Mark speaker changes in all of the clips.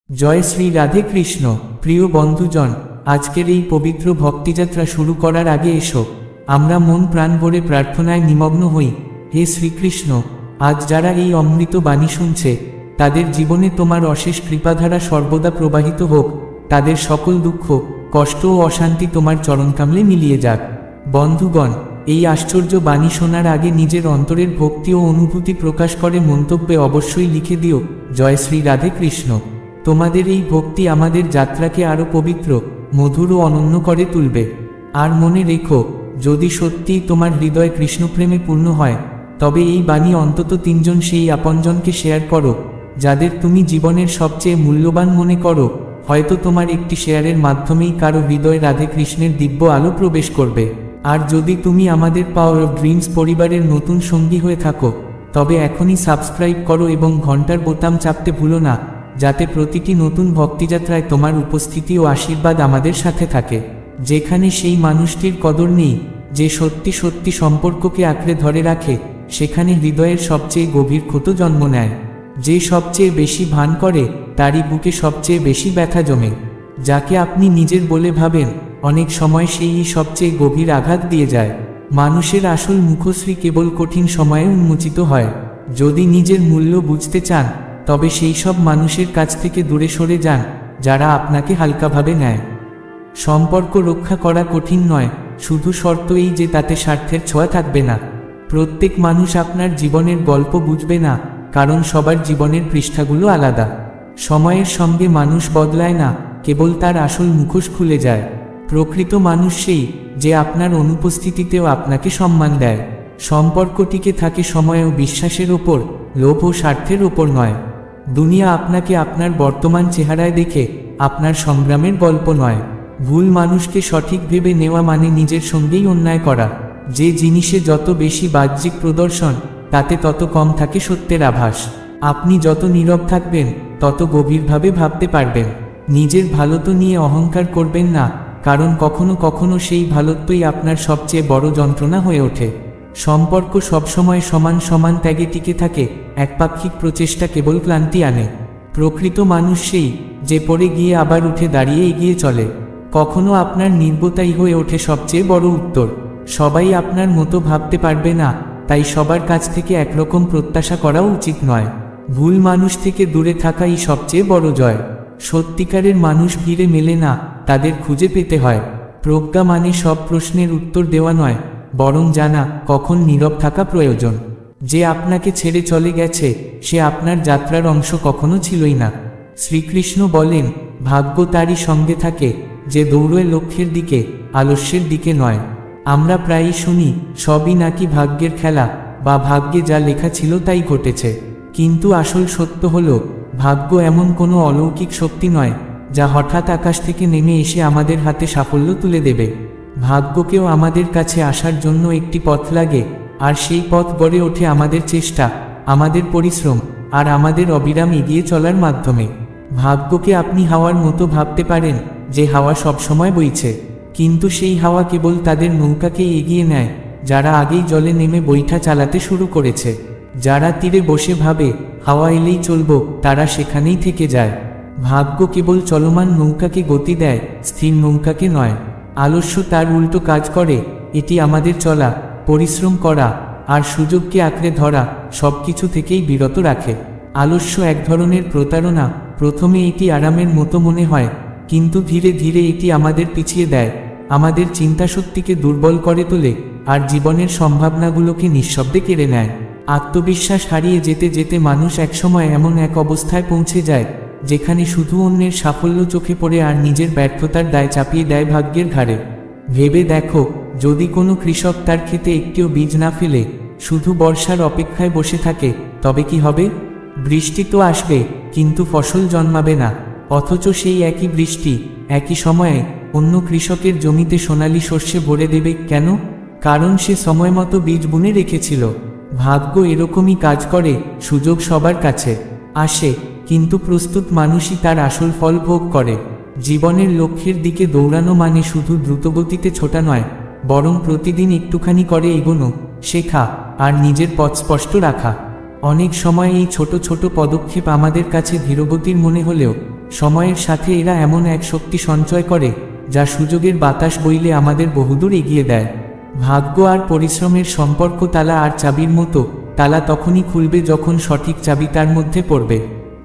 Speaker 1: জয় শ্রী রাধে কৃষ্ণ। প্রিয় বন্ধুজন, আজকের এই পবিত্র ভক্তিযাত্রা শুরু করার আগে এসো আমরা মন প্রাণ ভরে প্রার্থনায় নিমগ্ন হই। হে শ্রীকৃষ্ণ, আজ যারা এই অমৃত বাণী শুনছে তাদের জীবনে তোমার অশেষ কৃপাধারা সর্বদা প্রবাহিত হোক। তাদের সকল দুঃখ, কষ্ট ও অশান্তি তোমার চরণকামলে মিলিয়ে যাক। বন্ধুগণ, এই আশ্চর্য বাণী শোনার আগে নিজের অন্তরের ভক্তি ও অনুভূতি প্রকাশ করে মন্তব্যে অবশ্যই লিখে দিও জয় শ্রী রাধে কৃষ্ণ। তোমাদের এই ভক্তি আমাদের যাত্রাকে আরও পবিত্র, মধুর ও অনন্য করে তুলবে। আর মনে রেখো, যদি সত্যিই তোমার হৃদয় কৃষ্ণপ্রেমে পূর্ণ হয় তবে এই বাণী অন্তত 3 জন সেই আপনজনকে শেয়ার করো যাদের তুমি জীবনের সবচেয়ে মূল্যবান মনে করো। হয়তো তোমার একটি শেয়ারের মাধ্যমেই কারো হৃদয় রাধে কৃষ্ণের দিব্য আলো প্রবেশ করবে। আর যদি তুমি আমাদের পাওয়ার অফ ড্রিমস পরিবারের নতুন সঙ্গী হয়ে থাকো তবে এখনই সাবস্ক্রাইব করো এবং ঘন্টার বোতাম চাপতে ভুলো না, যাতে প্রতিটি নতুন ভক্তিযাত্রায় তোমার উপস্থিতি ও আশীর্বাদ আমাদের সাথে থাকে। যেখানে সেই মানুষটির কদর নেই যে সত্যি সত্যি সম্পর্ককে আঁকড়ে ধরে রাখে, সেখানে হৃদয়ের সবচেয়ে গভীর ক্ষত জন্ম নেয়। যে সবচেয়ে বেশি ভান করে তারই বুকে সবচেয়ে বেশি ব্যথা জমে। যাকে আপনি নিজের বলে ভাবেন অনেক সময় সেই সবচেয়ে গভীর আঘাত দিয়ে যায়। মানুষের আসল মুখশ্রী কেবল কঠিন সময়ে উন্মোচিত হয়। যদি নিজের মূল্য বুঝতে চান তবে সেই সব মানুষের কাছ থেকে দূরে সরে যান যারা আপনাকে হালকাভাবে নেয়। সম্পর্ক রক্ষা করা কঠিন নয়, শুধু শর্ত এই যে তাতে স্বার্থের ছোঁয়া থাকবে না। প্রত্যেক মানুষ আপনার জীবনের গল্প বুঝবে না, কারণ সবার জীবনের পৃষ্ঠাগুলো আলাদা। সময়ের সঙ্গে মানুষ বদলায় না, কেবল তার আসল মুখোশ খুলে যায়। প্রকৃত মানুষ সেই যে আপনার অনুপস্থিতিতেও আপনাকে সম্মান দেয়। সম্পর্ক টিকে থাকে সময় ও বিশ্বাসের ওপর, লোভ ও স্বার্থের ওপর নয়। দুনিয়া আপনাকে আপনার বর্তমান চেহারায় দেখে, আপনার সংগ্রামের গল্প নয়। ভুল মানুষকে সঠিক ভেবে নেওয়া মানে নিজের সঙ্গেই অন্যায় করা। যে জিনিসে যত বেশি বাহ্যিক প্রদর্শন তাতে তত কম থাকে সত্যের আভাস। আপনি যত নীরব থাকবেন তত গভীরভাবে ভাবতে পারবেন। নিজের ভালোত্ব নিয়ে অহংকার করবেন না, কারণ কখনো কখনো সেই ভালোত্বই আপনার সবচেয়ে বড় যন্ত্রণা হয়ে ওঠে। সম্পর্ক সবসময় সমান সমান ত্যাগে টিকে থাকে, একপাক্ষিক প্রচেষ্টা কেবল ক্লান্তি আনে। প্রকৃত মানুষ সেই যে পড়ে গিয়ে আবার উঠে দাঁড়িয়ে এগিয়ে চলে। কখনো আপনার নির্বতাই হয়ে ওঠে সবচেয়ে বড় উত্তর। সবাই আপনার মতো ভাবতে পারবে না, তাই সবার কাছ থেকে একরকম প্রত্যাশা করাও উচিত নয়। ভুল মানুষ থেকে দূরে থাকাই সবচেয়ে বড় জয়। সত্যিকারের মানুষ ভিড়ে মেলে না, তাদের খুঁজে পেতে হয়। প্রজ্ঞা মানে সব প্রশ্নের উত্তর দেওয়া নয়, বরং জানা কখন নীরব থাকা প্রয়োজন। যে আপনাকে ছেড়ে চলে গেছে সে আপনার যাত্রার অংশ কখনো ছিলই না। শ্রীকৃষ্ণ বলেন, ভাগ্য তারই সঙ্গে থাকে যে দৌড়ে লক্ষ্যের দিকে, আলস্যের দিকে নয়। আমরা প্রায়ই শুনি সবই নাকি ভাগ্যের খেলা, বা ভাগ্যে যা লেখা ছিল তাই ঘটেছে। কিন্তু আসল সত্য হলো, ভাগ্য এমন কোনো অলৌকিক শক্তি নয় যা হঠাৎ আকাশ থেকে নেমে এসে আমাদের হাতে সাফল্য তুলে দেবে। ভাগ্যকেও আমাদের কাছে আসার জন্য একটি পথ লাগে, আর সেই পথ গড়ে ওঠে আমাদের চেষ্টা, আমাদের পরিশ্রম আর আমাদের অবিরাম এগিয়ে চলার মাধ্যমে। ভাগ্যকে আপনি হাওয়ার মতো ভাবতে পারেন, যে হাওয়া সবসময় বইছে, কিন্তু সেই হাওয়া কেবল তাদের নৌকাকে এগিয়ে নেয় যারা আগেই জলে নেমে বৈঠা চালাতে শুরু করেছে। যারা তীরে বসে ভাবে হাওয়া এলেই চলব, তারা সেখানেই থেকে যায়। ভাগ্য কেবল চলমান নৌকাকে গতি দেয়, স্থির নৌকাকে নয়। আলস্য তার উল্টো কাজ করে, এটি আমাদের চলা, পরিশ্রম করা আর সুযোগকে আঁকড়ে ধরা সবকিছু থেকেই বিরত রাখে। আলস্য এক ধরনের প্রতারণা। প্রথমে এটি আরামের মতো মনে হয়, কিন্তু ধীরে ধীরে এটি আমাদের পিছিয়ে দেয়, আমাদের চিন্তাশক্তিকে দুর্বল করে তোলে আর জীবনের সম্ভাবনাগুলোকে নিঃশব্দে কেড়ে নেয়। আত্মবিশ্বাস হারিয়ে যেতে যেতে মানুষ একসময় এমন এক অবস্থায় পৌঁছে যায় যেখানে শুধু অন্যের সাফল্য চোখে পড়ে আর নিজের ব্যর্থতার দায় চাপিয়ে দেয় ভাগ্যের ঘাড়ে। ভেবে দেখো, যদি কোনো কৃষক তার ক্ষেতে একটিও বীজ না ফেলে শুধু বর্ষার অপেক্ষায় বসে থাকে, তবে কি হবে? বৃষ্টি তো আসবে, কিন্তু ফসল জন্মাবে না। অথচ সেই একই বৃষ্টি একই সময়ে অন্য কৃষকের জমিতে সোনালি শস্যে ভরে দেবে। কেন? কারণ সে সময়মতো বীজ বুনে রেখেছিল। ভাগ্য এরকমই কাজ করে, সুযোগ সবার কাছে আসে, কিন্তু প্রস্তুত মানুষই তার আসল ফল ভোগ করে। জীবনের লক্ষ্যের দিকে দৌড়ানো মানে শুধু দ্রুতগতিতে ছোটা নয়, বরং প্রতিদিন একটুখানি করে এগোনো, শেখা আর নিজের পথ স্পষ্ট রাখা। অনেক সময় এই ছোট ছোট পদক্ষেপ আমাদের কাছে ধীরগতির মনে হলেও সময়ের সাথে এরা এমন এক শক্তি সঞ্চয় করে যা সুযোগের বাতাস বইলে আমাদের বহুদূর এগিয়ে দেয়। ভাগ্য আর পরিশ্রমের সম্পর্ক তালা আর চাবির মতো, তালা তখনই খুলবে যখন সঠিক চাবি তার মধ্যে পড়বে।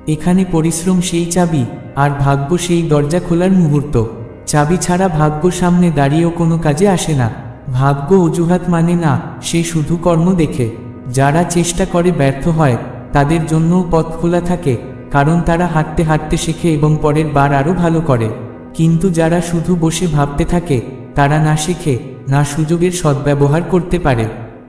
Speaker 1: এখানে পরিশ্রম সেই চাবি, আর ভাগ্য সেই দরজা খোলার মুহূর্ত। চাবি ছাড়া ভাগ্য সামনে দাঁড়িয়েও কোনো কাজে আসে না। ভাগ্য অজুহাত মানে না, সে শুধু কর্ম দেখে। যারা চেষ্টা করে ব্যর্থ হয়, তাদের জন্যও পথ খোলা থাকে, কারণ তারা হাঁটতে হাঁটতে শেখে এবং পরের বার আরও ভালো করে। কিন্তু যারা শুধু বসে ভাবতে থাকে, তারা না শেখে, না সুযোগের সদ্ব্যবহার করতে পারে।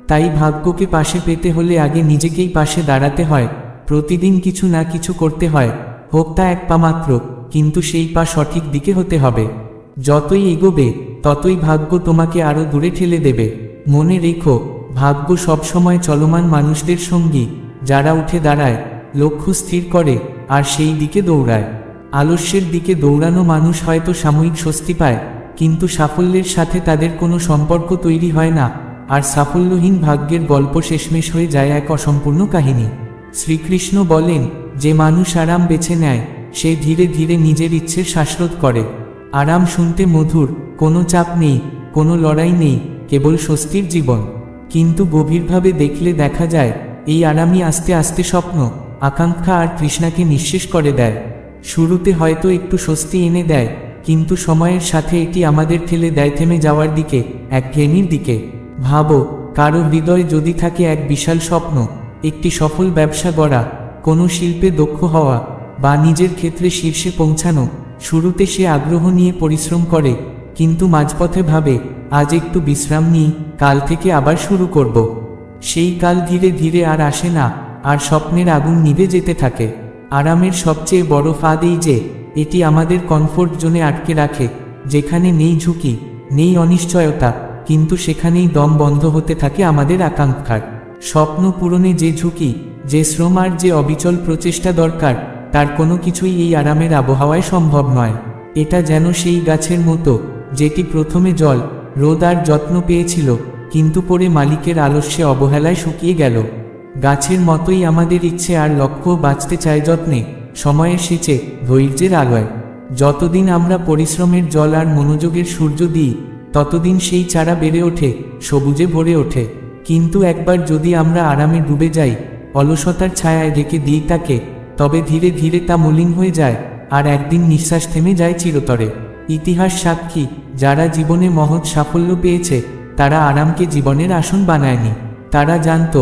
Speaker 1: তাই ভাগ্যকে পাশে পেতে হলে আগে নিজেকেই পাশে দাঁড়াতে হয়। প্রতিদিন কিছু না কিছু করতে হয়, হোক তা এক পা মাত্র, কিন্তু সেই পা সঠিক দিকে হতে হবে। যতই এগোবে, ততই ভাগ্য তোমাকে আরও দূরে ঠেলে দেবে। মনে রেখো, ভাগ্য সবসময় চলমান মানুষদের সঙ্গী, যারা উঠে দাঁড়ায়, লক্ষ্য স্থির করে, আর সেই দিকে দৌড়ায়। আলস্যের দিকে দৌড়ানো মানুষ হয়তো সাময়িক স্বস্তি পায়, কিন্তু সাফল্যের সাথে তাদের কোনো সম্পর্ক তৈরি হয় না, আর সাফল্যহীন ভাগ্যের গল্প শেষমেশ হয়ে যায় এক অসম্পূর্ণ কাহিনী। শ্রীকৃষ্ণ বলেন, যে মানুষ আরাম বেছে নেয়, সে ধীরে ধীরে নিজের ইচ্ছের শ্বাসরোধ করে। আরাম শুনতে মধুর, কোনো চাপ নেই, কোনো লড়াই নেই, কেবল স্বস্তির জীবন। কিন্তু গভীরভাবে দেখলে দেখা যায়, এই আরামই আস্তে আস্তে স্বপ্ন, আকাঙ্ক্ষা আর তৃষ্ণাকে নিঃশেষ করে দেয়। শুরুতে হয়তো একটু স্বস্তি এনে দেয়, কিন্তু সময়ের সাথে এটি আমাদের ঠেলে দেয় থেমে যাওয়ার দিকে, একঘেয়েমির দিকে। ভাবো, কারো হৃদয়ে যদি থাকে এক বিশাল স্বপ্ন, একটি সফল ব্যবসা গড়া, কোনো শিল্পে দক্ষ হওয়া, বা নিজের ক্ষেত্রে শীর্ষে পৌঁছানো, শুরুতে সে আগ্রহ নিয়ে পরিশ্রম করে, কিন্তু মাঝপথে ভাবে, আজ একটু বিশ্রাম নিই, কাল থেকে আবার শুরু করব। সেই কাল ধীরে ধীরে আর আসে না, আর স্বপ্নের আগুন নিভে যেতে থাকে। আরামের সবচেয়ে বড় ফাঁদ এই যে, এটি আমাদের কমফোর্ট জোনে আটকে রাখে, যেখানে নেই ঝুঁকি, নেই অনিশ্চয়তা, কিন্তু সেখানেই দম বন্ধ হতে থাকে আমাদের আকাঙ্ক্ষার। স্বপ্ন পূরণে যে ঝুঁকি, যে শ্রম আর যে অবিচল প্রচেষ্টা দরকার, তার কোনো কিছুই এই আরামের আবহাওয়ায় সম্ভব নয়। এটা যেন সেই গাছের মতো, যেটি প্রথমে জল, রোদ আর যত্ন পেয়েছিল, কিন্তু পরে মালিকের আলস্যে অবহেলায় শুকিয়ে গেল। গাছের মতোই আমাদের ইচ্ছে আর লক্ষ্য বাঁচতে চায় যত্নে, সময়ের সেচে, ধৈর্যের আলোয়। যতদিন আমরা পরিশ্রমের জল আর মনোযোগের সূর্য দিই, ততদিন সেই চারা বেড়ে ওঠে, সবুজে ভরে ওঠে। কিন্তু একবার যদি আমরা আরামে ডুবে যাই, অলসতার ছায়ায় ঢেকে দিই তাকে, তবে ধীরে ধীরে তা মলিন হয়ে যায়, আর একদিন নিঃশ্বাস থেমে যায় চিরতরে। ইতিহাস সাক্ষী, যারা জীবনে মহৎ সাফল্য পেয়েছে, তারা আরামকে জীবনের আসন বানায়নি। তারা জানত,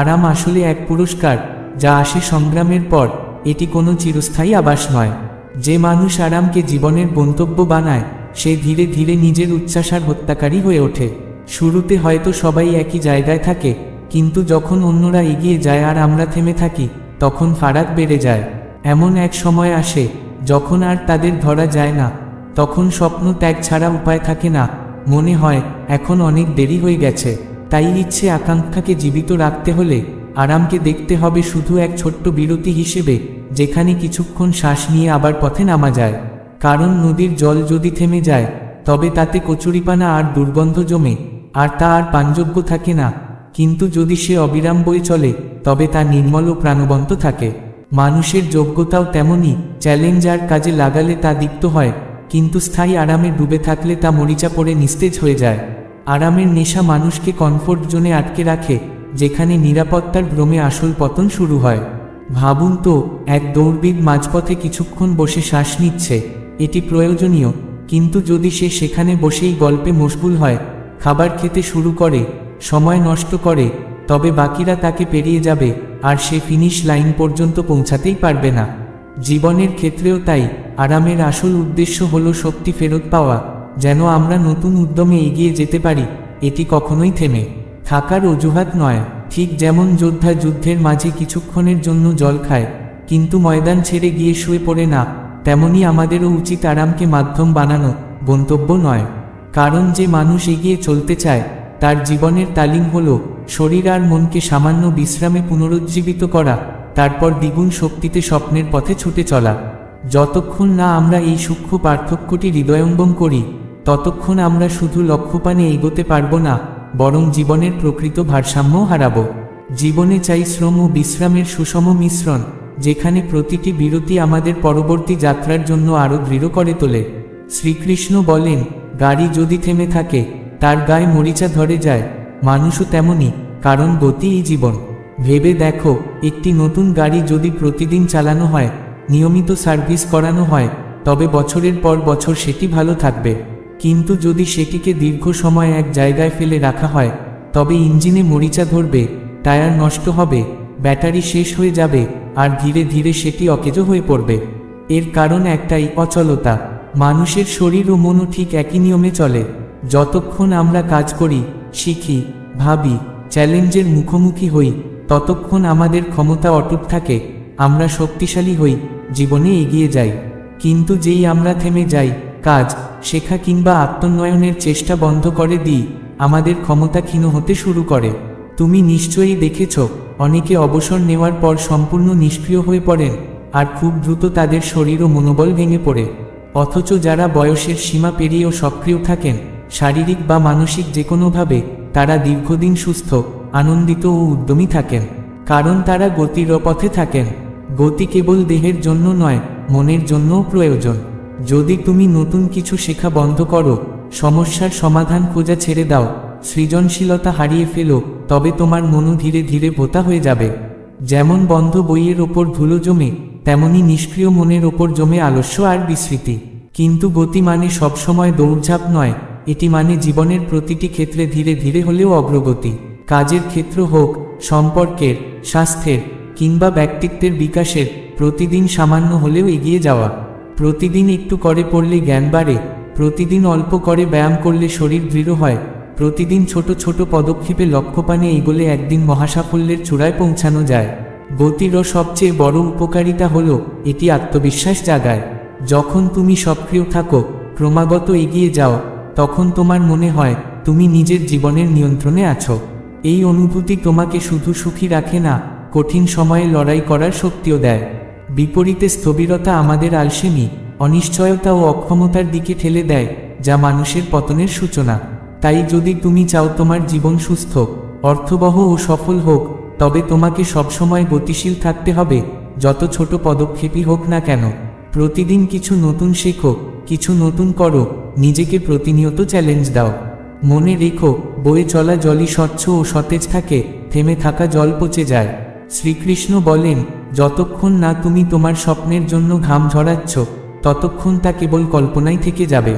Speaker 1: আরাম আসলে এক পুরস্কার, যা আসে সংগ্রামের পর, এটি কোনো চিরস্থায়ী আবাস নয়। যে মানুষ আরামকে জীবনের গন্তব্য বানায়, সে ধীরে ধীরে নিজের উচ্ছ্বাসার হত্যাকারী হয়ে ওঠে। শুরুতে হয়তো সবাই একই জায়গায় থাকে, কিন্তু যখন অন্যরা এগিয়ে যায় আর আমরা থেমে থাকি, তখন ফারাক বেড়ে যায়। এমন এক সময় আসে, যখন আর তাদের ধরা যায় না, তখন স্বপ্ন ত্যাগ ছাড়া উপায় থাকে না। মনে হয়, এখন অনেক দেরি হয়ে গেছে। তাই ইচ্ছে আকাঙ্ক্ষাকে জীবিত রাখতে হলে, আরামকে দেখতে হবে শুধু এক ছোট্ট বিরতি হিসেবে, যেখানে কিছুক্ষণ শ্বাস নিয়ে আবার পথে নামা যায়। কারণ নদীর জল যদি থেমে যায়, তবে তাতে কচুরিপানা আর দুর্গন্ধ জমে, আর তা আর পানযোগ্য থাকে না। কিন্তু যদি সে অবিরাম বয়ে চলে, তবে তা নির্মল ও প্রাণবন্ত থাকে। মানুষের যোগ্যতাও তেমনই, চ্যালেঞ্জ আর কাজে লাগালে তা দীপ্ত হয়, কিন্তু স্থায়ী আরামে ডুবে থাকলে তা মরিচা পড়ে নিস্তেজ হয়ে যায়। আরামের নেশা মানুষকে কমফোর্ট জোনে আটকে রাখে, যেখানে নিরাপত্তার ভ্রমে আসল পতন শুরু হয়। ভাবুন তো, এক দৌড়বিদ মাঝপথে কিছুক্ষণ বসে শ্বাস নিচ্ছে, এটি প্রয়োজনীয়, কিন্তু যদি সে সেখানে বসেই গল্পে মশগুল হয়, খাবার খেতে শুরু করে, সময় নষ্ট করে, তবে বাকিরা তাকে পেরিয়ে যাবে, আর সে ফিনিশ লাইন পর্যন্ত পৌঁছাতেই পারবে না। জীবনের ক্ষেত্রেও তাই, আরামের আসল উদ্দেশ্য হলো শক্তি ফেরত পাওয়া, যেন আমরা নতুন উদ্যমে এগিয়ে যেতে পারি। এটি কখনোই থেমে থাকার অজুহাত নয়। ঠিক যেমন যোদ্ধা যুদ্ধের মাঝে কিছুক্ষণের জন্য জল খায়, কিন্তু ময়দান ছেড়ে গিয়ে শুয়ে পড়ে না, তেমনি আমাদেরও উচিত আরামকে মাধ্যম বানানো, গন্তব্য নয়। কারণ যে মানুষ এগিয়ে চলতে চায়, তার জীবনের তালিম হলো শরীর আর মনকে সামান্য বিশ্রামে পুনরুজ্জীবিত করা, তারপর দ্বিগুণ শক্তিতে স্বপ্নের পথে ছুটে চলা। যতক্ষণ না আমরা এই সূক্ষ্ম পার্থক্যটি হৃদয়ঙ্গম করি, ততক্ষণ আমরা শুধু লক্ষ্যপানে এগোতে পারব না, বরং জীবনের প্রকৃত ভারসাম্য হারাব। জীবনে চাই শ্রম ও বিশ্রামের সুষম মিশ্রণ, যেখানে প্রতিটি বিরতি আমাদের পরবর্তী যাত্রার জন্য আরও দৃঢ় করে তোলে। শ্রীকৃষ্ণ বলেন, গাড়ি যদি থেমে থাকে তার গায়ে মরিচা ধরে যায়। মানুষও তেমনই, কারণ গতিই জীবন। ভেবে দেখো, একটি নতুন গাড়ি যদি প্রতিদিন চালানো হয়, নিয়মিত সার্ভিস করানো হয়, তবে বছরের পর বছর সেটি ভালো থাকবে। কিন্তু যদি সেটিকে দীর্ঘ সময় এক জায়গায় ফেলে রাখা হয়, তবে ইঞ্জিনে মরিচা ধরবে, টায়ার নষ্ট হবে, ব্যাটারি শেষ হয়ে যাবে, আর ধীরে ধীরে সেটি অকেজো হয়ে পড়বে। এর কারণ একটাই, অচলতা। মানুষের শরীর ও মনও ঠিক একই নিয়মে চলে। যতক্ষণ আমরা কাজ করি, শিখি, ভাবি, চ্যালেঞ্জের মুখোমুখি হই, ততক্ষণ আমাদের ক্ষমতা অটুট থাকে, আমরা শক্তিশালী হই, জীবনে এগিয়ে যাই। কিন্তু যেই আমরা থেমে যাই, কাজ, শেখা কিংবা আত্মোন্নয়নের চেষ্টা বন্ধ করে দিই, আমাদের ক্ষমতা ক্ষীণ হতে শুরু করে। তুমি নিশ্চয়ই দেখেছ, অনেকে অবসর নেওয়ার পর সম্পূর্ণ নিষ্ক্রিয় হয়ে পড়েন, আর খুব দ্রুত তাদের শরীর ও মনোবল ভেঙে পড়ে। অথচ যারা বয়সের সীমা পেরিয়েও সক্রিয় থাকেন, শারীরিক বা মানসিক যে কোনোভাবে, তারা দীর্ঘদিন সুস্থ, আনন্দিত ও উদ্যমী থাকেন। কারণ তারা গতির পথে থাকেন। গতি কেবল দেহের জন্য নয়, মনের জন্যও প্রয়োজন। যদি তুমি নতুন কিছু শেখা বন্ধ করো, সমস্যার সমাধান খোঁজা ছেড়ে দাও, সৃজনশীলতা হারিয়ে ফেলো, তবে তোমার মনও ধীরে ধীরে ভোতা হয়ে যাবে। যেমন বন্ধ বইয়ের ওপর ধুলো জমে, তেমনি নিষ্ক্রিয় মনের ওপর জমে আলস্য আর বিস্মৃতি। কিন্তু গতি মানে সবসময় দৌড়ঝাঁপ নয়, এটি মানে জীবনের প্রতিটি ক্ষেত্রে ধীরে ধীরে হলেও অগ্রগতি। কাজের ক্ষেত্র হোক, সম্পর্কের, স্বাস্থ্যের কিংবা ব্যক্তিত্বের বিকাশের, প্রতিদিন সামান্য হলেও এগিয়ে যাওয়া। প্রতিদিন একটু করে পড়লে জ্ঞান বাড়ে, প্রতিদিন অল্প করে ব্যায়াম করলে শরীর দৃঢ় হয়, প্রতিদিন ছোট ছোট পদক্ষেপে লক্ষ্যপানে এগোলে একদিন মহাসাফল্যের চূড়ায় পৌঁছানো যায়। গতিরও সবচেয়ে বড় উপকারিতা হলো, এটি আত্মবিশ্বাস জাগায়। যখন তুমি সক্রিয় থাকো, ক্রমাগত এগিয়ে যাও, তখন তোমার মনে হয় তুমি নিজের জীবনের নিয়ন্ত্রণে আছো। এই অনুভূতি তোমাকে শুধু সুখী রাখে না, কঠিন সময়ে লড়াই করার শক্তিও দেয়। বিপরীতে স্থবিরতা আমাদের আলসেমি, অনিশ্চয়তা ও অক্ষমতার দিকে ঠেলে দেয়, যা মানুষের পতনের সূচনা। তাই যদি তুমি চাও তোমার জীবন সুস্থ, অর্থবহ ও সফল হোক, তবে তোমাকে সবসময় গতিশীল থাকতে হবে, যত ছোট পদক্ষেপই হোক না কেন। প্রতিদিন কিছু নতুন শেখো, কিছু নতুন করো, নিজেকে প্রতিনিয়ত চ্যালেঞ্জ দাও। মনে রেখো, বয়ে চলা জলই স্বচ্ছ ও সতেজ থাকে, থেমে থাকা জল পচে যায়। শ্রীকৃষ্ণ বলেন, যতক্ষণ না তুমি তোমার স্বপ্নের জন্য ঘাম ঝরাচ্ছ, ততক্ষণ তা কেবল কল্পনাই থেকে যাবে।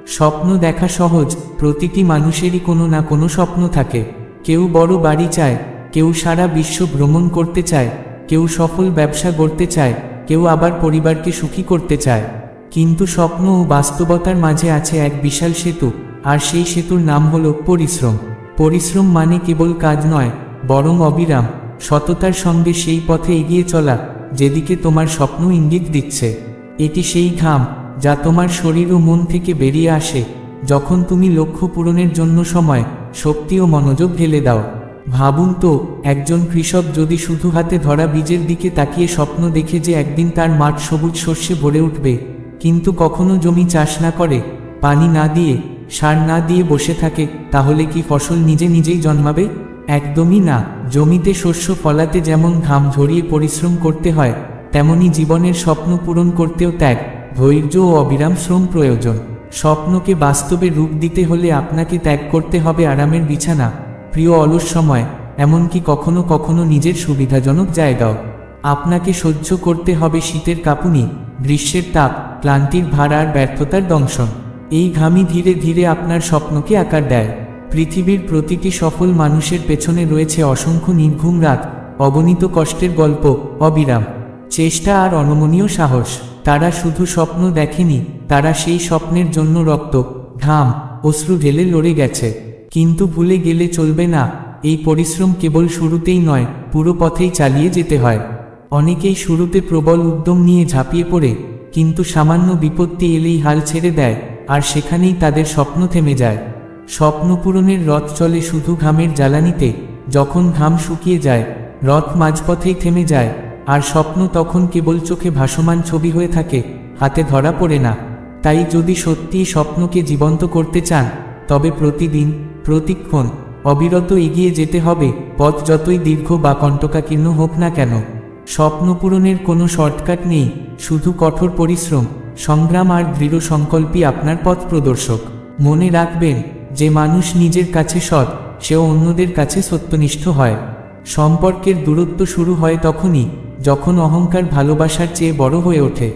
Speaker 1: স্বপ্ন দেখা সহজ, প্রতিটি মানুষেরই কোনো না কোনো স্বপ্ন থাকে। কেউ বড় বাড়ি চায়, কেউ সারা বিশ্ব ভ্রমণ করতে চায়, কেউ সফল ব্যবসা গড়তে চায়, কেউ আবার পরিবারকে সুখী করতে চায়। কিন্তু স্বপ্ন ও বাস্তবতার মাঝে আছে এক বিশাল সেতু, আর সেই সেতুর নাম হলো পরিশ্রম। পরিশ্রম মানে কেবল কাজ নয়, বরং অবিরাম, সততার সঙ্গে সেই পথে এগিয়ে চলা, যেদিকে তোমার স্বপ্ন ইঙ্গিত দিচ্ছে। এটি সেই ঘাম, যা তোমার শরীর ও মন থেকে বেরিয়ে আসে, যখন তুমি লক্ষ্য পূরণের জন্য সময়, শক্তি ও মনোযোগ ঢেলে দাও। ভাবুন তো, একজন কৃষক যদি শুধু হাতে ধরা বীজের দিকে তাকিয়ে স্বপ্ন দেখে যে একদিন তার মাঠ সবুজ শস্যে ভরে উঠবে, কিন্তু কখনো জমি চাষ না করে, পানি না দিয়ে, সার না দিয়ে বসে থাকে, তাহলে কি ফসল নিজে নিজেই জন্মাবে? একদমই না। জমিতে শস্য ফলাতে যেমন ঘাম ঝরিয়ে পরিশ্রম করতে হয়, তেমনি জীবনের স্বপ্ন পূরণ করতেও ত্যাগ, ধৈর্য ও অবিরাম শ্রম প্রয়োজন। স্বপ্নকে বাস্তবে রূপ দিতে হলে আপনাকে ত্যাগ করতে হবে আরামের বিছানা, প্রিয় অলস সময়, এমনকি কখনো কখনো নিজের সুবিধাজনক জায়গাও। আপনাকে সহ্য করতে হবে শীতের কাঁপুনি, গ্রীষ্মের তাপ, ক্লান্তির ভার আর ব্যর্থতার দংশন। এই ঘামই ধীরে ধীরে আপনার স্বপ্নকে আকার দেয়। পৃথিবীর প্রতিটি সফল মানুষের পেছনে রয়েছে অসংখ্য নির্ঘুম রাত, অগণিত কষ্টের গল্প, অবিরাম চেষ্টা আর অনমনীয় সাহস। তারা শুধু স্বপ্ন দেখেনি, তারা সেই স্বপ্নের জন্য রক্ত, ঘাম, অশ্রু ঢেলে লড়ে গেছে। কিন্তু ভুলে গেলে চলবে না, এই পরিশ্রম কেবল শুরুতেই নয়, পুরো পথেই চালিয়ে যেতে হয়। অনেকেই শুরুতে প্রবল উদ্যম নিয়ে ঝাঁপিয়ে পড়ে, কিন্তু সামান্য বিপত্তি এলেই হাল ছেড়ে দেয়, আর সেখানেই তাদের স্বপ্ন থেমে যায়। স্বপ্ন পূরণের রথ চলে শুধু ঘামের জ্বালানিতে, যখন ঘাম শুকিয়ে যায়, রথ মাঝপথেই থেমে যায়, আর স্বপ্ন তখন কেবল চোখে ভাসমান ছবি হয়ে থাকে, হাতে ধরা পড়ে না। তাই যদি সত্যিই স্বপ্নকে জীবন্ত করতে চান, তবে প্রতিদিন, প্রতিক্ষণ, অবিরত এগিয়ে যেতে হবে, পথ যতই দীর্ঘ বা কণ্টকাকীর্ণ হোক না কেন। স্বপ্ন পূরণের কোনো শর্টকাট নেই, শুধু কঠোর পরিশ্রম, সংগ্রাম আর দৃঢ় সংকল্পই আপনার পথ প্রদর্শক। মনে রাখবেন, যে মানুষ নিজের কাছে সৎ, সেও অন্যদের কাছে সত্যনিষ্ঠ হয়। সম্পর্কের দূরত্ব শুরু হয় তখনই যখন অহংকার ভালোবাসার চেয়ে বড় হয়ে ওঠে।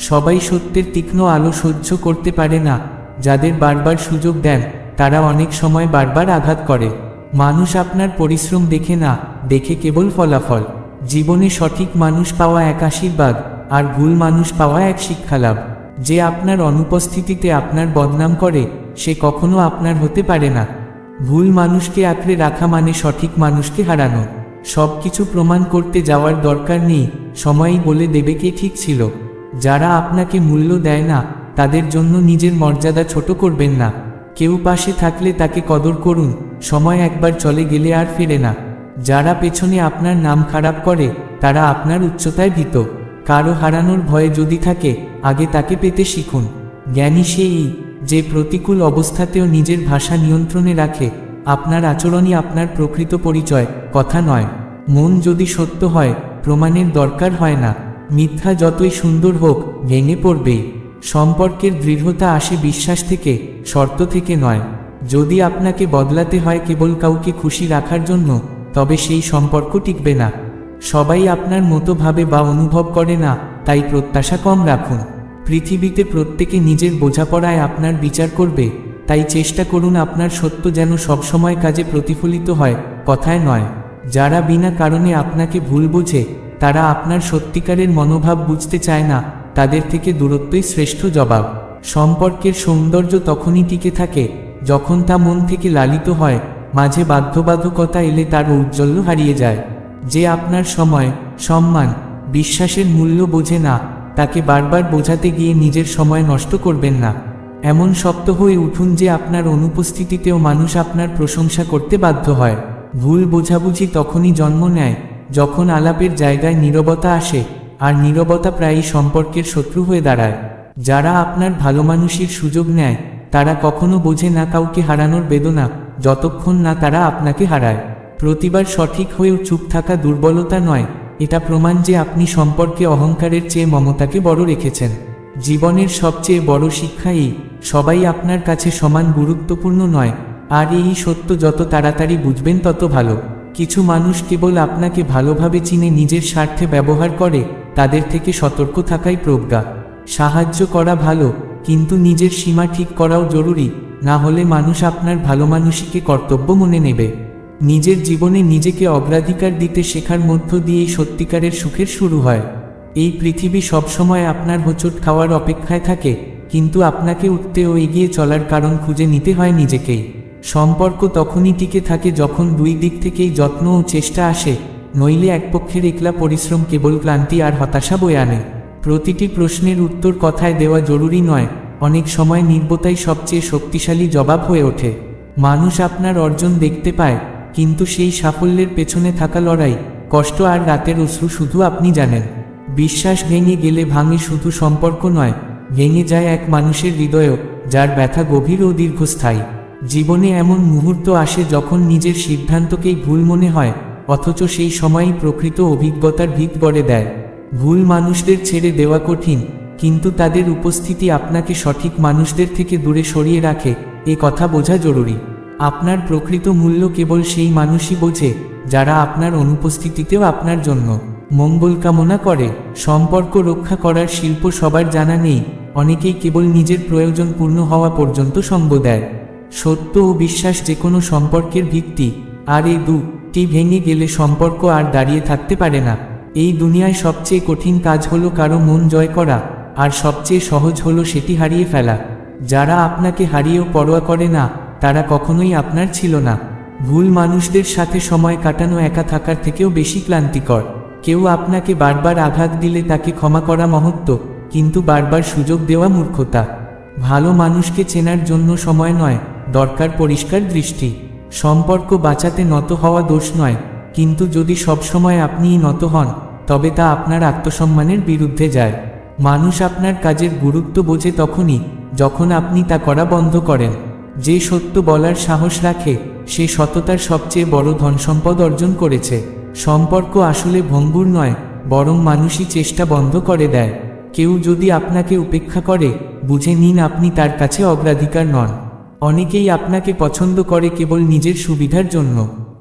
Speaker 1: সবাই সত্যের তীক্ষ্ণ আলো সহ্য করতে পারে না। যাদের বারবার সুযোগ দেন, তারা অনেক সময় বারবার আঘাত করে। মানুষ আপনার পরিশ্রম দেখে না, দেখে কেবল ফলাফল। জীবনে সঠিক মানুষ পাওয়া এক আশীর্বাদ, আর ভুল মানুষ পাওয়া এক শিক্ষালাভ। যে আপনার অনুপস্থিতিতে আপনার বদনাম করে, সে কখনো আপনার হতে পারে না। ভুল মানুষকে আঁকড়ে রাখা মানে সঠিক মানুষকে হারানো। সব কিছু প্রমাণ করতে যাওয়ার দরকার নেই, সময়ই বলে দেবে কে ঠিক ছিল। যারা আপনাকে মূল্য দেয় না, তাদের জন্য নিজের মর্যাদা ছোট করবেন না। কেউ পাশে থাকলে তাকে কদর করুন, সময় একবার চলে গেলে আর ফেরে না। যারা পেছনে আপনার নাম খারাপ করে, তারা আপনার উচ্চতায় ভীত। কারো হারানোর ভয়ে যদি থাকে, আগে তাকে পেতে শিখুন। জ্ঞানী সেই, যে প্রতিকূল অবস্থাতেও নিজের ভাষা নিয়ন্ত্রণে রাখে। আপনার আচরণই আপনার প্রকৃত পরিচয়, কথা নয়। মন যদি সত্য হয়, প্রমাণের দরকার হয় না। মিথ্যা যতই সুন্দর হোক, ভেঙে পড়বেই। সম্পর্কের দৃঢ়তা আসে বিশ্বাস থেকে, শর্ত থেকে নয়। যদি আপনাকে বদলাতে হয় কেবল কাউকে খুশি রাখার জন্য, তবে সেই সম্পর্ক টিকবে না। সবাই আপনার মতো ভাবে বা অনুভব করে না, তাই প্রত্যাশা কম রাখুন। পৃথিবীতে প্রত্যেকে নিজের বোঝাপড়ায় আপনার বিচার করবে, তাই চেষ্টা করুন আপনার সত্য যেন সবসময় কাজে প্রতিফলিত হয়, কথায় নয়। যারা বিনা কারণে আপনাকে ভুল বোঝে, তারা আপনার সত্যিকারের মনোভাব বুঝতে চায় না। তাদের থেকে দূরত্বই শ্রেষ্ঠ জবাব। সম্পর্কের সৌন্দর্য তখনই টিকে থাকে যখন তা মন থেকে লালিত হয়। মাঝে বাধ্যবাধকতা এলে তার ঔজ্জ্বল্য হারিয়ে যায়। যে আপনার সময়, সম্মান, বিশ্বাসের মূল্য বোঝে না, তাকে বারবার বোঝাতে গিয়ে নিজের সময় নষ্ট করবেন না। এমন শক্ত হয়ে উঠুন যে আপনার অনুপস্থিতিতেও মানুষ আপনার প্রশংসা করতে বাধ্য হয়। ভুল বোঝাবুঝি তখনই জন্ম নেয় যখন আলাপের জায়গায় নীরবতা আসে, আর নীরবতা প্রায়ই সম্পর্কের শত্রু হয়ে দাঁড়ায়। যারা আপনার ভালো মানুষের সুযোগ নেয়, তারা কখনো বোঝে না কাউকে হারানোর বেদনা, যতক্ষণ না তারা আপনাকে হারায়। প্রতিবার সঠিক হয়েও চুপ থাকা দুর্বলতা নয়, এটা প্রমাণ যে আপনি সম্পর্কে অহংকারের চেয়ে মমতাকে বড় রেখেছেন। জীবনের সবচেয়ে বড় শিক্ষা এই, সবাই আপনার কাছে সমান গুরুত্বপূর্ণ নয়। আর এই সত্য যত তাড়াতাড়ি বুঝবেন তত ভালো। কিছু মানুষ কেবল আপনাকে ভালোভাবে চিনে নিজের স্বার্থে ব্যবহার করে, তাদের থেকে সতর্ক থাকাই প্রজ্ঞা। সাহায্য করা ভালো, কিন্তু নিজের সীমা ঠিক করাও জরুরি, না হলে মানুষ আপনার ভালো মানুষকে কর্তব্য মনে নেবে। নিজের জীবনে নিজেকে অগ্রাধিকার দিতে শেখার মধ্য দিয়েই সত্যিকারের সুখের শুরু হয়। এই পৃথিবী সবসময় আপনার হোঁচট খাওয়ার অপেক্ষায় থাকে, কিন্তু আপনাকে উঠতে ও এগিয়ে চলার কারণ খুঁজে নিতে হয় নিজেকেই। সম্পর্ক তখনই টিকে থাকে যখন দুই দিক থেকেই যত্ন ও চেষ্টা আসে, নইলে এক পক্ষের একলা পরিশ্রম কেবল ক্লান্তি আর হতাশা বয়ে আনে। প্রতিটি প্রশ্নের উত্তর কথায় দেওয়া জরুরি নয়, অনেক সময় নির্বতাই সবচেয়ে শক্তিশালী জবাব হয়ে ওঠে। মানুষ আপনার অর্জন দেখতে পায়, কিন্তু সেই সাফল্যের পেছনে থাকা লড়াই, কষ্ট আর রাতের অশ্রু শুধু আপনি জানেন। বিশ্বাস ভেঙে গেলে ভাঙে শুধু সম্পর্ক নয়, ভেঙে যায় এক মানুষের হৃদয়ও, যার ব্যথা গভীর ও দীর্ঘস্থায়ী। জীবনে এমন মুহূর্ত আসে যখন নিজের সিদ্ধান্তকেই ভুল মনে হয়, অথচ সেই সময়ই প্রকৃত অভিজ্ঞতার ভিত গড়ে দেয়। ভুল মানুষদের ছেড়ে দেওয়া কঠিন, কিন্তু তাদের উপস্থিতি আপনাকে সঠিক মানুষদের থেকে দূরে সরিয়ে রাখে, এ কথা বোঝা জরুরি। আপনার প্রকৃত মূল্য কেবল সেই মানুষই বোঝে, যারা আপনার অনুপস্থিতিতেও আপনার জন্য মঙ্গল কামনা করে। সম্পর্ক রক্ষা করার শিল্প সবার জানা নেই, অনেকেই কেবল নিজের প্রয়োজন পূর্ণ হওয়া পর্যন্ত সঙ্গ দেয়। সত্য ও বিশ্বাস যে কোনো সম্পর্কের ভিত্তি, আর এই দুটি ভেঙে গেলে সম্পর্ক আর দাঁড়িয়ে থাকতে পারে না। এই দুনিয়ায় সবচেয়ে কঠিন কাজ হলো কারো মন জয় করা, আর সবচেয়ে সহজ হলো সেটি হারিয়ে ফেলা। যারা আপনাকে হারিয়েও পরোয়া করে না, তারা কখনোই আপনার ছিল না। ভুল মানুষদের সাথে সময় কাটানো একা থাকার থেকেও বেশি ক্লান্তিকর। কেউ আপনাকে বারবার আঘাত দিলে তাকে ক্ষমা করা মহত্ব, কিন্তু বারবার সুযোগ দেওয়া মূর্খতা। ভালো মানুষকে চেনার জন্য সময় নয়, দরকার পরিষ্কার দৃষ্টি। সম্পর্ক বাঁচাতে নত হওয়া দোষ নয়, কিন্তু যদি সবসময় আপনিই নত হন, তবে তা আপনার আত্মসম্মানের বিরুদ্ধে যায়। মানুষ আপনার কাজের গুরুত্ব বোঝে তখনই যখন আপনি তা করা বন্ধ করেন। যে সত্য বলার সাহস রাখে, সে সততার সবচেয়ে বড় ধনসম্পদ অর্জন করেছে। সম্পর্ক আসলে ভঙ্গুর নয়, বরং মানুষই চেষ্টা বন্ধ করে দেয়। কেউ যদি আপনাকে উপেক্ষা করে, বুঝে নিন আপনি তার কাছে অগ্রাধিকার নন। অনেকেই আপনাকে পছন্দ করে কেবল নিজের সুবিধার জন্য।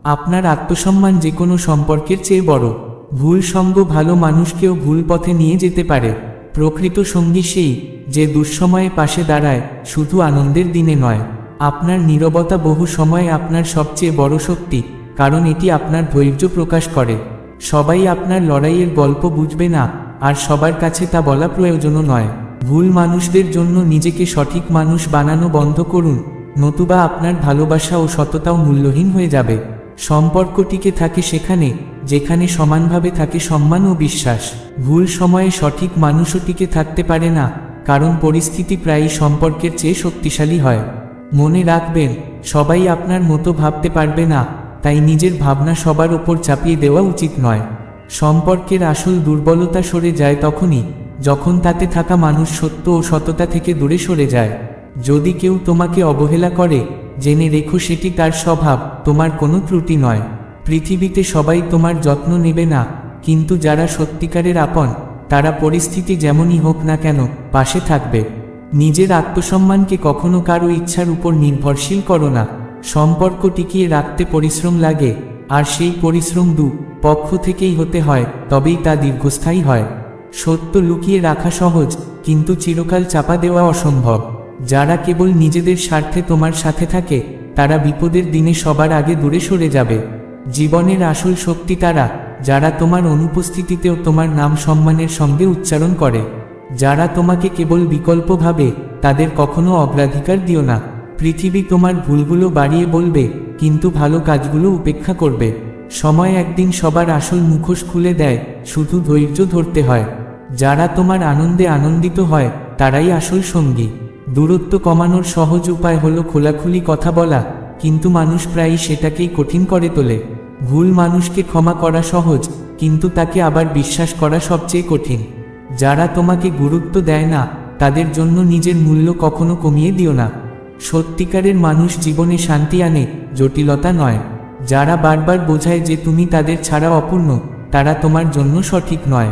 Speaker 1: আপনার আত্মসম্মান যে কোনো সম্পর্কের চেয়ে বড়। ভুল সঙ্গ ভালো মানুষকেও ভুল পথে নিয়ে যেতে পারে। প্রকৃত সঙ্গী সেই যে দুঃসময়ে পাশে দাঁড়ায়, শুধু আনন্দের দিনে নয়। আপনার নীরবতা বহু সময় আপনার সবচেয়ে বড় শক্তি, কারণ এটি আপনার ধৈর্য প্রকাশ করে। সবাই আপনার লড়াইয়ের গল্প বুঝবে না, আর সবার কাছে তা বলা প্রয়োজনও নয়। ভুল মানুষদের জন্য নিজেকে সঠিক মানুষ বানানো বন্ধ করুন, নতুবা আপনার ভালোবাসা ও সততাও মূল্যহীন হয়ে যাবে। সম্পর্ক টিকে থাকে সেখানে যেখানে সমানভাবে থাকে সম্মান ও বিশ্বাস। ভুল সময়ে সঠিক মানুষও টিকে থাকতে পারে না, কারণ পরিস্থিতি প্রায়ই সম্পর্কের চেয়ে শক্তিশালী হয়। মনে রাখবেন, সবাই আপনার মতো ভাবতে পারবে না, তাই নিজের ভাবনা সবার ওপর চাপিয়ে দেওয়া উচিত নয়। সম্পর্কের আসল দুর্বলতা সরে যায় তখনই যখন তাতে থাকা মানুষ সত্য ও সততা থেকে দূরে সরে যায়। যদি কেউ তোমাকে অবহেলা করে, জেনে রেখো সেটি তার স্বভাব, তোমার কোনো ত্রুটি নয়। পৃথিবীতে সবাই তোমার যত্ন নেবে না, কিন্তু যারা সত্যিকারের আপন, তারা পরিস্থিতি যেমনই হোক না কেন পাশে থাকবে। নিজের আত্মসম্মানকে কখনো কারো ইচ্ছার উপর নির্ভরশীল করো না। সম্পর্ক টিকিয়ে রাখতে পরিশ্রম লাগে, আর সেই পরিশ্রম দু পক্ষ থেকেই হতে হয়, তবেই তা দীর্ঘস্থায়ী হয়। সত্য লুকিয়ে রাখা সহজ, কিন্তু চিরকাল চাপা দেওয়া অসম্ভব। যারা কেবল নিজেদের স্বার্থে তোমার সাথে থাকে, তারা বিপদের দিনে সবার আগে দূরে সরে যাবে। জীবনের আসল শক্তি তারা, যারা তোমার অনুপস্থিতিতেও তোমার নাম সম্মানের সঙ্গে উচ্চারণ করে। যারা তোমাকে কেবল বিকল্প ভাবে, তাদের কখনো অগ্রাধিকার দিও না। পৃথিবী তোমার ভুলগুলো বাড়িয়ে বলবে, কিন্তু ভালো কাজগুলো উপেক্ষা করবে। সময় একদিন সবার আসল মুখোশ খুলে দেয়, শুধু ধৈর্য ধরতে হয়। যারা তোমার আনন্দে আনন্দিত হয়, তারাই আসল সঙ্গী। দূরত্ব কমানোর সহজ উপায় হলো খোলাখুলি কথা বলা, কিন্তু মানুষ প্রায়ই সেটাকেই কঠিন করে তোলে। ভুল মানুষকে ক্ষমা করা সহজ, কিন্তু তাকে আবার বিশ্বাস করা সবচেয়ে কঠিন। যারা তোমাকে গুরুত্ব দেয় না, তাদের জন্য নিজের মূল্য কখনো কমিয়ে দিও না। সত্যিকারের মানুষ জীবনে শান্তি আনে, জটিলতা নয়। যারা বারবার বোঝায় যে তুমি তাদের ছাড়া অপূর্ণ, তারা তোমার জন্য সঠিক নয়।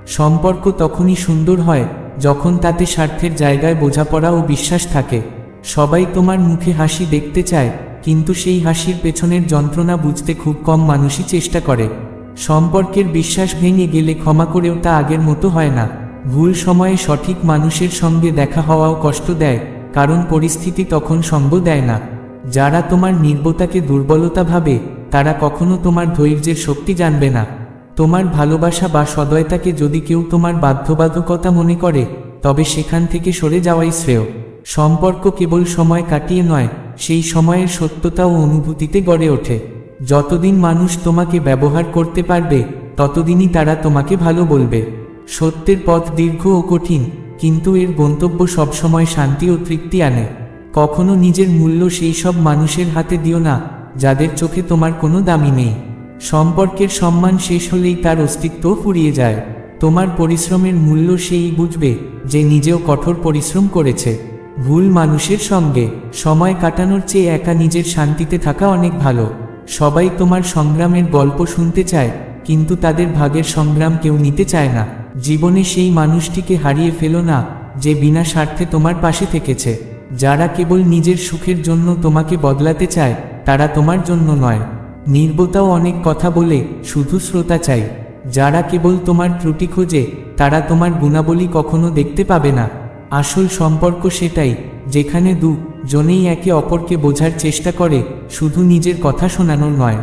Speaker 1: সম্পর্ক তখনই সুন্দর হয় যখন তাতে স্বার্থের জায়গায় বোঝাপড়া ও বিশ্বাস থাকে। সবাই তোমার মুখে হাসি দেখতে চায়, কিন্তু সেই হাসির পেছনের যন্ত্রণা বুঝতে খুব কম মানুষই চেষ্টা করে। সম্পর্কের বিশ্বাস ভেঙে গেলে ক্ষমা করেও তা আগের মতো হয় না। ভুল সময়ে সঠিক মানুষের সঙ্গে দেখা হওয়াও কষ্ট দেয়, কারণ পরিস্থিতি তখন সঙ্গ দেয় না। যারা তোমার নির্বতাকে দুর্বলতা ভাবে, তারা কখনো তোমার ধৈর্যের শক্তি জানবে না। তোমার ভালোবাসা বা সদয়তাকে যদি কেউ তোমার বাধ্যবাধকতা মনে করে, তবে সেখান থেকে সরে যাওয়াই শ্রেয়। সম্পর্ক কেবল সময় কাটিয়ে নয়, সেই সময়ের সত্যতা ও অনুভূতিতে গড়ে ওঠে। যতদিন মানুষ তোমাকে ব্যবহার করতে পারবে, ততদিনই তারা তোমাকে ভালো বলবে। সত্যের পথ দীর্ঘ ও কঠিন, কিন্তু এর গন্তব্য সবসময় শান্তি ও তৃপ্তি আনে। কখনো নিজের মূল্য সেই সব মানুষের হাতে দিও না, যাদের চোখে তোমার কোনো দামই নেই। সম্পর্কের সম্মান শেষ হলেই তার অস্তিত্ব ফুরিয়ে যায়। তোমার পরিশ্রমের মূল্য সেই বুঝবে যে নিজেও কঠোর পরিশ্রম করেছে। ভুল মানুষের সঙ্গে সময় কাটানোর চেয়ে একা নিজের শান্তিতে থাকা অনেক ভালো। সবাই তোমার সংগ্রামের গল্প শুনতে চায়, কিন্তু তাদের ভাগের সংগ্রাম কেউ নিতে চায় না। জীবনে সেই মানুষটিকে হারিয়ে ফেলো না, যে বিনা স্বার্থে তোমার পাশে থেকেছে। যারা কেবল নিজের সুখের জন্য তোমাকে বদলাতে চায়, তারা তোমার জন্য নয়। নির্বতাও অনেক কথা বলে, শুধু শ্রোতা চাই। যারা কেবল তোমার ত্রুটি খোঁজে, তারা তোমার গুণাবলী কখনো দেখতে পাবে না। আসল সম্পর্ক সেটাই, যেখানে দুজনেই একে অপরকে বোঝার চেষ্টা করে, শুধু নিজের কথা শোনানোর নয়।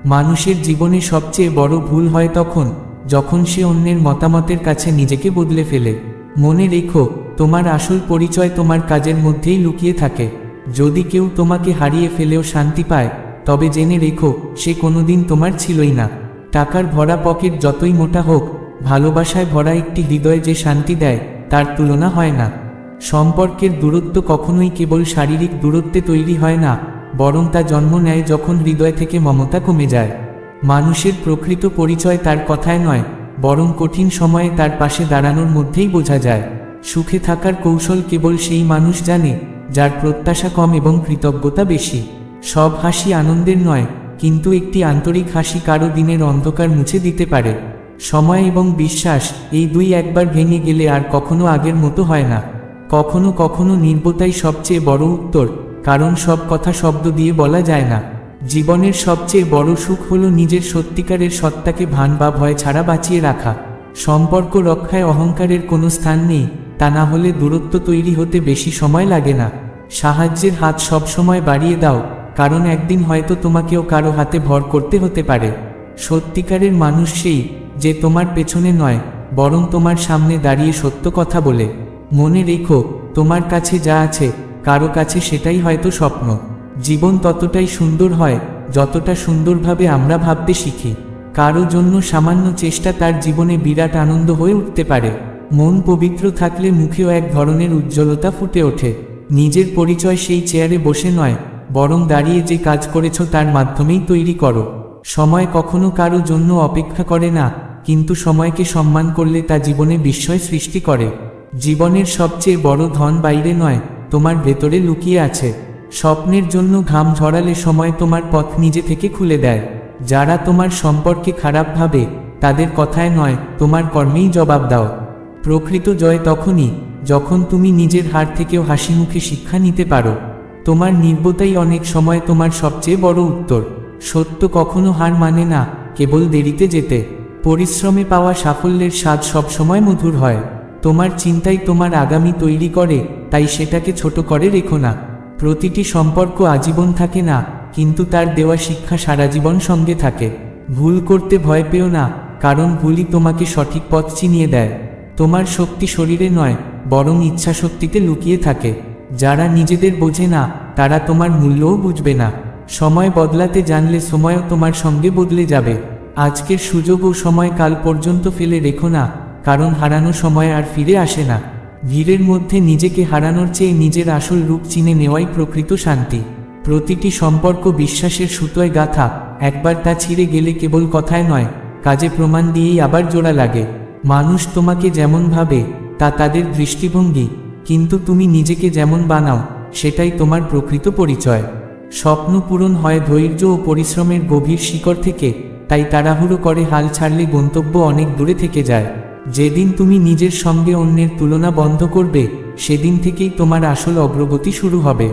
Speaker 1: মানুষের জীবনে সবচেয়ে বড় ভুল হয় তখন, যখন সে অন্যের মতামতের কাছে নিজেকে বদলে ফেলে। মনে রেখো, তোমার আসল পরিচয় তোমার কাজের মধ্যেই লুকিয়ে থাকে। যদি কেউ তোমাকে হারিয়ে ফেলেও শান্তি পায়, তবে জেনে রেখো সে কোনোদিন তোমার ছিলই না। টাকার ভরা পকেট যতই মোটা হোক, ভালোবাসায় ভরা একটি হৃদয় যে শান্তি দেয়, তার তুলনা হয় না। সম্পর্কের দূরত্ব কখনোই কেবল শারীরিক দূরত্বে তৈরি হয় না, বরং তা জন্ম নেয় যখন হৃদয় থেকে মমতা কমে যায়। মানুষের প্রকৃত পরিচয় তার কথায় নয়, বরং কঠিন সময়ে তার পাশে দাঁড়ানোর মধ্যেই বোঝা যায়। সুখে থাকার কৌশল কেবল সেই মানুষ জানে, যার প্রত্যাশা কম এবং কৃতজ্ঞতা বেশি। সব হাসি আনন্দের নয়, কিন্তু একটি আন্তরিক হাসি কারো দিনের অন্ধকার মুছে দিতে পারে। সময় এবং বিশ্বাস, এই দুই একবার ভেঙে গেলে আর কখনো আগের মতো হয় না। কখনো কখনো নীরবতাই সবচেয়ে বড় উত্তর, কারণ সব কথা শব্দ দিয়ে বলা যায় না। জীবনের সবচেয়ে বড় সুখ হলো নিজের সত্যিকারের সত্তাকে ভান বা ভয় ছাড়া বাঁচিয়ে রাখা। সম্পর্ক রক্ষায় অহংকারের কোনো স্থান নেই, তা না হলে দূরত্ব তৈরি হতে বেশি সময় লাগে না। সাহায্যের হাত সবসময় বাড়িয়ে দাও, কারণ একদিন হয়তো তোমাকেও কারো হাতে ভর করতে হতে পারে। সত্যিকারের মানুষ সেই যে তোমার পেছনে নয়, বরং তোমার সামনে দাঁড়িয়ে সত্য কথা বলে। মনে রেখো, তোমার কাছে যা আছে কারো কাছে সেটাই হয়তো স্বপ্ন। জীবন ততটাই সুন্দর হয় যতটা সুন্দরভাবে আমরা ভাবতে শিখি। কারো জন্য সামান্য চেষ্টা তার জীবনে বিরাট আনন্দ হয়ে উঠতে পারে। মন পবিত্র থাকলে মুখেও এক ধরনের উজ্জ্বলতা ফুটে ওঠে। নিজের পরিচয় সেই চেয়ারে বসে নয়, বরং দাঁড়িয়ে যে কাজ করেছ তার মাধ্যমেই তৈরি করো। সময় কখনো কারো জন্য অপেক্ষা করে না, কিন্তু সময়কে সম্মান করলে তা জীবনে বিস্ময় সৃষ্টি করে। জীবনের সবচেয়ে বড় ধন বাইরে নয়, তোমার ভেতরে লুকিয়ে আছে। স্বপ্নের জন্য ঘাম ঝরালে সময় তোমার পথ নিজে থেকে খুলে দেয়। যারা তোমার সম্পর্কে খারাপ ভাবে, তাদের কথায় নয়, তোমার কর্মেই জবাব দাও। প্রকৃত জয় তখনই যখন তুমি নিজের হার থেকেও হাসি মুখে শিক্ষা নিতে পারো। তোমার নীরবতাই অনেক সময় তোমার সবচেয়ে বড় উত্তর। সত্য কখনো হার মানে না, কেবল দেরিতে যেতে। পরিশ্রমে পাওয়া সাফল্যের স্বাদ সবসময় মধুর হয়। তোমার চিন্তাই তোমার আগামী তৈরি করে, তাই সেটাকে ছোট করে রেখো না। প্রতিটি সম্পর্ক আজীবন থাকে না, কিন্তু তার দেওয়া শিক্ষা সারা জীবন সঙ্গে থাকে। ভুল করতে ভয় পেও না, কারণ ভুলই তোমাকে সঠিক পথ চিনিয়ে দেয়। তোমার শক্তি শরীরে নয়, বরং ইচ্ছাশক্তিতে লুকিয়ে থাকে। যারা নিজেদের বোঝে না, তারা তোমার মূল্যও বুঝবে না। সময় বদলাতে জানলে সময়ও তোমার সঙ্গে বদলে যাবে। আজকের সুযোগ ও সময় কাল পর্যন্ত ফেলে রেখো না, কারণ হারানো সময় আর ফিরে আসে না। ভিড়ের মধ্যে নিজেকে হারানোর চেয়ে নিজের আসল রূপ চিনে নেওয়াই প্রকৃত শান্তি। প্রতিটি সম্পর্ক বিশ্বাসের সুতোয় গাঁথা, একবার তা ছিঁড়ে গেলে কেবল কথায় নয়, কাজে প্রমাণ দিয়েই আবার জোড়া লাগে। মানুষ তোমাকে যেমন ভাবে তা তাদের দৃষ্টিভঙ্গি, কিন্তু তুমি নিজেকে যেমন বানাও সেটাই তোমার প্রকৃত পরিচয়। স্বপ্ন পূরণ হয় ধৈর্য ও পরিশ্রমের গভীর শিকড় থেকে, তাই তাড়াহুড়ো করে হাল ছাড়লে গন্তব্য অনেক দূরে থেকে যায়। যেদিন তুমি নিজের সঙ্গে অন্যের তুলনা বন্ধ করবে, সেদিন থেকেই তোমার আসল অগ্রগতি শুরু হবে।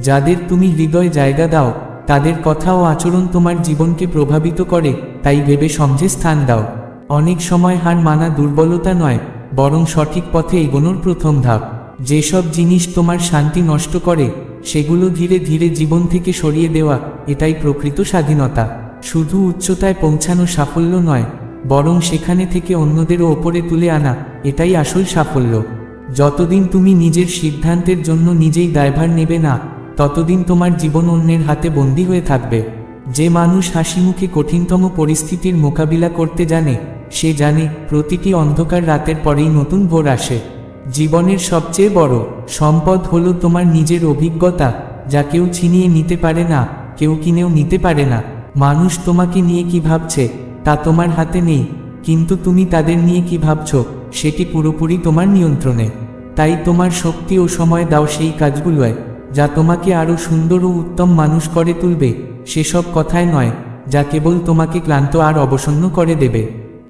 Speaker 1: যাদের তুমি হৃদয়ে জায়গা দাও, তাদের কথা ও আচরণ তোমার জীবনকে প্রভাবিত করে, তাই ভেবে সমঝে স্থান দাও। অনেক সময় হার মানা দুর্বলতা নয়, বরং সঠিক পথে এগোনোর প্রথম ধাপ। যেসব জিনিস তোমার শান্তি নষ্ট করে, সেগুলো ধীরে ধীরে জীবন থেকে সরিয়ে দেওয়া, এটাই প্রকৃত স্বাধীনতা। শুধু উচ্চতায় পৌঁছানো সাফল্য নয়, বরং সেখানে থেকে অন্যদেরও ওপরে তুলে আনা, এটাই আসল সাফল্য। যতদিন তুমি নিজের সিদ্ধান্তের জন্য নিজেই দায়ভার নেবে না, ততদিন তোমার জীবন অন্যের হাতে বন্দী হয়ে থাকবে। যে মানুষ হাসিমুখে কঠিনতম পরিস্থিতির মোকাবিলা করতে জানে, সে জানে প্রতিটি অন্ধকার রাতের পরেই নতুন ভোর আসে। জীবনের সবচেয়ে বড় সম্পদ হলো তোমার নিজের অভিজ্ঞতা, যা কেউ ছিনিয়ে নিতে পারে না, কেউ কিনেও নিতে পারে না। মানুষ তোমাকে নিয়ে কি ভাবছে তা তোমার হাতে নেই, কিন্তু তুমি তাদের নিয়ে কি ভাবছ সেটি পুরোপুরি তোমার নিয়ন্ত্রণে। তাই তোমার শক্তি ও সময় দাও সেই কাজগুলোয় যা তোমাকে আরও সুন্দর ও উত্তম মানুষ করে তুলবে, সেসব কথায় নয় যা কেবল তোমাকে ক্লান্ত আর অবসন্ন করে দেবে।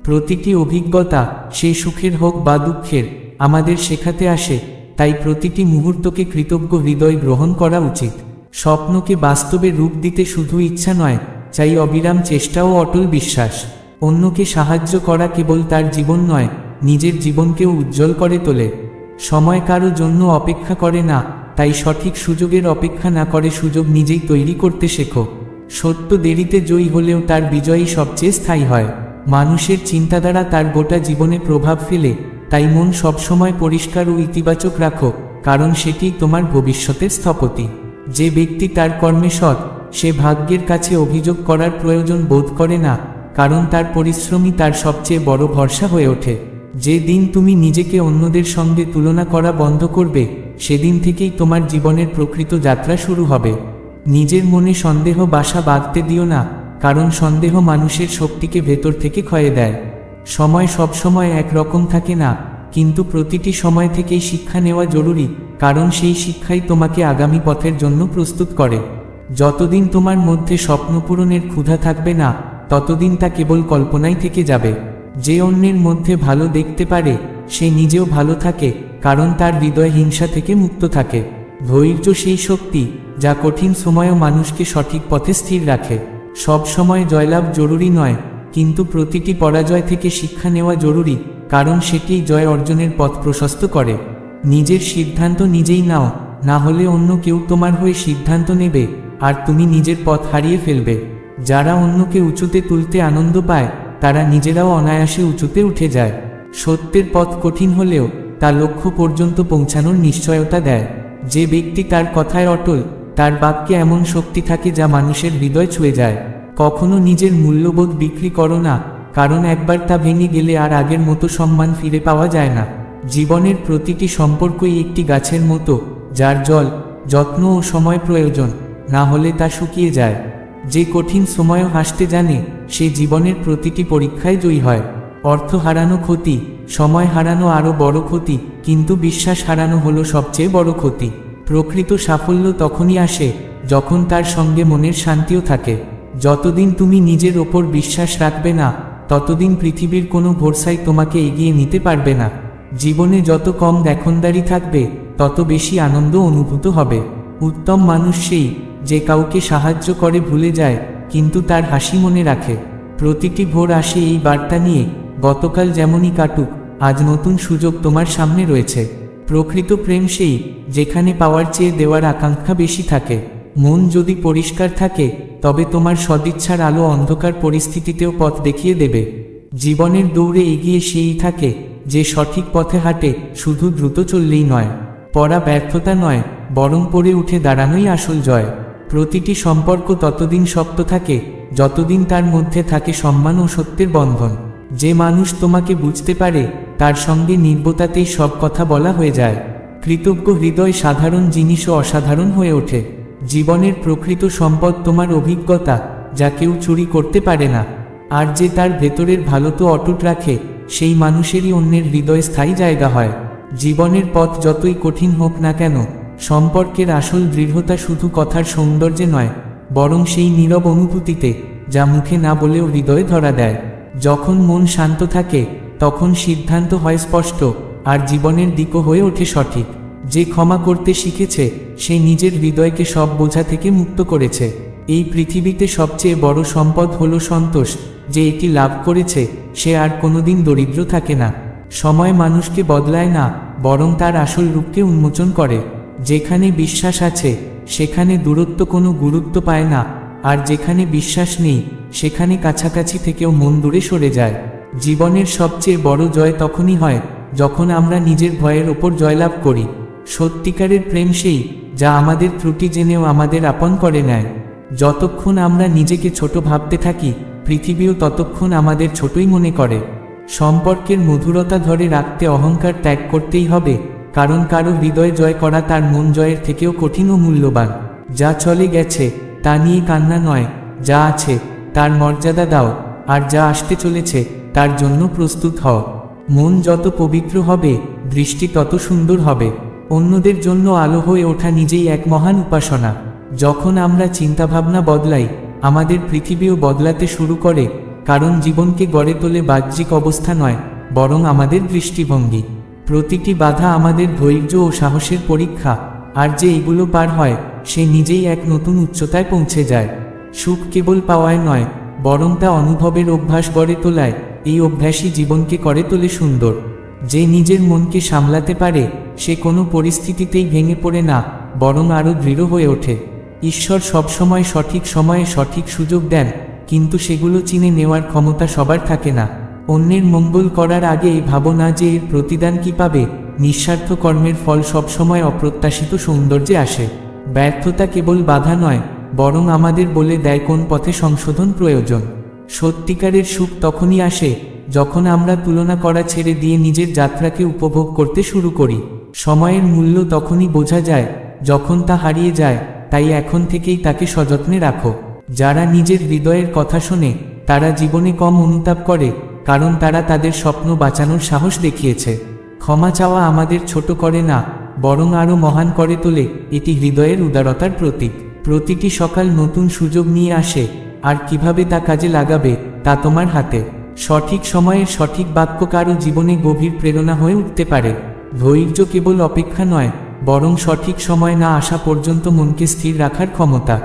Speaker 1: প্রতিটি অভিজ্ঞতা, সে সুখের হোক বা দুঃখের, আমাদের শেখাতে আসে, তাই প্রতিটি মুহূর্তকে কৃতজ্ঞ হৃদয় গ্রহণ করা উচিত। স্বপ্নকে বাস্তবে রূপ দিতে শুধু ইচ্ছা নয়, চাই অবিরাম চেষ্টা ও অটল বিশ্বাস। অন্যকে সাহায্য করা কেবল তার জীবন নয়, নিজের জীবনকেও উজ্জ্বল করে তোলে। সময় কারো জন্য অপেক্ষা করে না, তাই সঠিক সুযোগের অপেক্ষা না করে সুযোগ নিজেই তৈরি করতে শেখো। সত্য দেরিতে জয়ী হলেও তার বিজয়ই সবচেয়ে স্থায়ী হয়। মানুষের চিন্তাধারা তার গোটা জীবনে প্রভাব ফেলে, তাই মন সবসময় পরিষ্কার ও ইতিবাচক রাখো, কারণ সেটি তোমার ভবিষ্যতের স্থপতি। যে ব্যক্তি তার কর্মে সৎ, সে ভাগ্যের কাছে অভিযোগ করার প্রয়োজন বোধ করে না, কারণ তার পরিশ্রমই তার সবচেয়ে বড় ভরসা হয়ে ওঠে। যে দিন তুমি নিজেকে অন্যদের সঙ্গে তুলনা করা বন্ধ করবে, সেদিন থেকেই তোমার জীবনের প্রকৃত যাত্রা শুরু হবে। নিজের মনে সন্দেহ বাসা বাঁধতে দিও না, কারণ সন্দেহ মানুষের শক্তিকে ভেতর থেকে ক্ষয়ে দেয়। সময় সবসময় একরকম থাকে না, কিন্তু প্রতিটি সময় থেকেই শিক্ষা নেওয়া জরুরি, কারণ সেই শিক্ষাই তোমাকে আগামী পথের জন্য প্রস্তুত করে। যতদিন তোমার মধ্যে স্বপ্ন পূরণের ক্ষুধা থাকবে না, ততদিন তা কেবল কল্পনাই থেকে যাবে। যে অন্যের মধ্যে ভালো দেখতে পারে সে নিজেও ভালো থাকে, কারণ তার হৃদয় হিংসা থেকে মুক্ত থাকে। ধৈর্য সেই শক্তি যা কঠিন সময়েও মানুষকে সঠিক পথে স্থির রাখে। সব সময় জয়লাভ জরুরি নয়, কিন্তু প্রতিটি পরাজয় থেকে শিক্ষা নেওয়া জরুরি, কারণ সেটিই জয় অর্জনের পথ প্রশস্ত করে। নিজের সিদ্ধান্ত নিজেই নাও, না হলে অন্য কেউ তোমার হয়ে সিদ্ধান্ত নেবে আর তুমি নিজের পথ হারিয়ে ফেলবে। যারা অন্যকে উঁচুতে তুলতে আনন্দ পায় তারা নিজেরাও অনায়াসে উঁচুতে উঠে যায়। সত্যের পথ কঠিন হলেও তা লক্ষ্য পর্যন্ত পৌঁছানোর নিশ্চয়তা দেয়। যে ব্যক্তি তার কথায় অটল, তার বাক্যে এমন শক্তি থাকে যা মানুষের হৃদয় ছুঁয়ে যায়। কখনো নিজের মূল্যবোধ বিক্রি করো না, কারণ একবার তা ভেঙে গেলে আর আগের মতো সম্মান ফিরে পাওয়া যায় না। জীবনের প্রতিটি সম্পর্কই একটি গাছের মতো, যার জল, যত্ন ও সময় প্রয়োজন, না হলে তা শুকিয়ে যায়। যে কঠিন সময়ও হাসতে জানে সে জীবনের প্রতিটি পরীক্ষায় জয়ী হয়। অর্থ হারানো ক্ষতি, সময় হারানো আরও বড় ক্ষতি, কিন্তু বিশ্বাস হারানো হলো সবচেয়ে বড় ক্ষতি। প্রকৃত সাফল্য তখনই আসে যখন তার সঙ্গে মনের শান্তিও থাকে। যতদিন তুমি নিজের ওপর বিশ্বাস রাখবে না, ততদিন পৃথিবীর কোনো ভরসাই তোমাকে এগিয়ে নিতে পারবে না। জীবনে যত কম দেখনদারি থাকবে তত বেশি আনন্দ অনুভূত হবে। উত্তম মানুষ সেই যে কাউকে সাহায্য করে ভুলে যায় কিন্তু তার হাসি মনে রাখে। প্রতিটি ভোর আসে এই বার্তা নিয়ে, গতকাল যেমনই কাটুক, আজ নতুন সুযোগ তোমার সামনে রয়েছে। প্রকৃত প্রেম সেই যেখানে পাওয়ার চেয়ে দেওয়ার আকাঙ্ক্ষা বেশি থাকে। মন যদি পরিষ্কার থাকে তবে তোমার সদিচ্ছার আলো অন্ধকার পরিস্থিতিতেও পথ দেখিয়ে দেবে। জীবনের দৌড়ে এগিয়ে সেই থাকে যে সঠিক পথে হাঁটে, শুধু দ্রুত চললেই নয়। পড়া ব্যর্থতা নয়, বরং পড়ে উঠে দাঁড়ানোই আসল জয়। প্রতিটি সম্পর্ক ততদিন শক্ত থাকে যতদিন তার মধ্যে থাকে সম্মান ও সত্যের বন্ধন। যে মানুষ তোমাকে বুঝতে পারে তার সঙ্গে নির্ভরতাতেই সব কথা বলা হয়ে যায়। কৃতজ্ঞ হৃদয় সাধারণ জিনিসও অসাধারণ হয়ে ওঠে। জীবনের প্রকৃত সম্পদ তোমার অভিজ্ঞতা, যা কেউ চুরি করতে পারে না। আর যে তার ভেতরের ভালো তো অটুট রাখে, সেই মানুষেরই অন্যের হৃদয়ে স্থায়ী জায়গা হয়। জীবনের পথ যতই কঠিন হোক না কেন, সম্পর্কের আসল দৃঢ়তা শুধু কথার সৌন্দর্যে নয়, বরং সেই নীরব অনুভূতিতে যা মুখে না বলেও হৃদয়ে ধরা দেয়। যখন মন শান্ত থাকে তখন সিদ্ধান্ত হয় স্পষ্ট, আর জীবনের দিকও হয়ে ওঠে সঠিক। যে ক্ষমা করতে শিখেছে সে নিজের হৃদয়কে সব বোঝা থেকে মুক্ত করেছে। এই পৃথিবীতে সবচেয়ে বড় সম্পদ হলো সন্তোষ। যে এটি লাভ করেছে সে আর কোনোদিন দরিদ্র থাকে না। সময় মানুষকে বদলায় না, বরং তার আসল রূপকে উন্মোচন করে। যেখানে বিশ্বাস আছে সেখানে দূরত্ব কোনো গুরুত্ব পায় না, আর যেখানে বিশ্বাস নেই সেখানে কাছাকাছি থেকেও মন দূরে সরে যায়। জীবনের সবচেয়ে বড় জয় তখনই হয় যখন আমরা নিজের ভয়ের ওপর জয়লাভ করি। সত্যিকারের প্রেম সেই যা আমাদের ত্রুটি জেনেও আমাদের আপন করে নেয়। যতক্ষণ আমরা নিজেকে ছোট ভাবতে থাকি, পৃথিবীও ততক্ষণ আমাদের ছোটই মনে করে। সম্পর্কের মধুরতা ধরে রাখতে অহংকার ত্যাগ করতেই হবে, কারণ কারো হৃদয় জয় করা তার মন জয়ের থেকেও কঠিন ও মূল্যবান। যা চলে গেছে তা নিয়ে কান্না নয়, যা আছে তার মর্যাদা দাও, আর যা আসতে চলেছে তার জন্য প্রস্তুত হও। মন যত পবিত্র হবে দৃষ্টি তত সুন্দর হবে। অন্যদের জন্য আলো হয়ে ওঠা নিজেই এক মহান উপাসনা। যখন আমরা চিন্তাভাবনা বদলাই, আমাদের পৃথিবীও বদলাতে শুরু করে, কারণ জীবনকে গড়ে তোলে বাহ্যিক অবস্থা নয়, বরং আমাদের দৃষ্টিভঙ্গি। প্রতিটি বাধা আমাদের ধৈর্য ও সাহসের পরীক্ষা, আর যে এগুলো পার হয় সে নিজেই এক নতুন উচ্চতায় পৌঁছে যায়। সুখ কেবল পাওয়ায় নয়, বরং তা অনুভবের অভ্যাস গড়ে তোলায়। এই অভ্যাসই জীবনকে করে তোলে সুন্দর। যে নিজের মনকে সামলাতে পারে সে কোনো পরিস্থিতিতেই ভেঙে পড়ে না, বরং আরও দৃঢ় হয়ে ওঠে। ঈশ্বর সবসময় সঠিক সময়ে সঠিক সুযোগ দেন, কিন্তু সেগুলো চিনে নেওয়ার ক্ষমতা সবার থাকে না। অন্যের মঙ্গল করার আগে ভাবো না যে এর প্রতিদান কি পাবে। নিঃস্বার্থ কর্মের ফল সবসময় অপ্রত্যাশিত সৌন্দর্যে আসে। ব্যর্থতা কেবল বাধা নয়, বরং আমাদের বলে দেয় কোন পথে সংশোধন প্রয়োজন। সত্যিকারের সুখ তখনই আসে যখন আমরা তুলনা করা ছেড়ে দিয়ে নিজের যাত্রাকে উপভোগ করতে শুরু করি। সময়ের মূল্য তখনই বোঝা যায় যখন তা হারিয়ে যায়, তাই এখন থেকেই তাকে সযত্নে রাখো। যারা নিজের হৃদয়ের কথা শোনে তারা জীবনে কম অনুতাপ করে, কারণ তারা তাদের স্বপ্ন বাঁচানোর সাহস দেখিয়েছে। ক্ষমা চাওয়া আমাদের ছোট করে না, বরং আরও মহান করে তোলে। এটি হৃদয়ের উদারতার প্রতীক। প্রতিটি সকাল নতুন সুযোগ নিয়ে আসে, আর কিভাবে তা কাজে লাগাবে তা তোমার হাতে। সঠিক সময়ের সঠিক বাক্য কারও জীবনে গভীর প্রেরণা হয়ে উঠতে পারে। ধৈর্য কেবল অপেক্ষা নয়, বরং সঠিক সময় না আসা পর্যন্ত মনকে স্থির রাখার ক্ষমতা।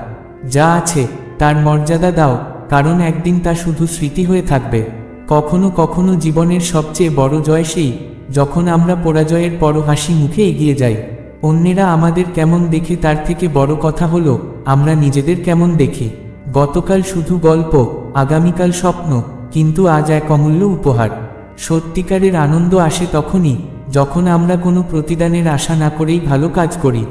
Speaker 1: যা আছে তার মর্যাদা দাও, কারণ একদিন তা শুধু স্মৃতি হয়ে থাকবে। কখনো কখনো জীবনের সবচেয়ে বড় জয় সেই, যখন আমরা পরাজয়ের পরও হাসি মুখে এগিয়ে যাই। অন্যেরা আমাদের কেমন দেখে তার থেকে বড় কথা হলো আমরা নিজেদের কেমন দেখি। গতকাল শুধু গল্প, আগামীকাল স্বপ্ন, কিন্তু আজ এক অমূল্য উপহার। সত্যিকারের আনন্দ আসে তখনই যখন আমরা কোনো প্রতিদানের আশা না করেই ভালো কাজ করি,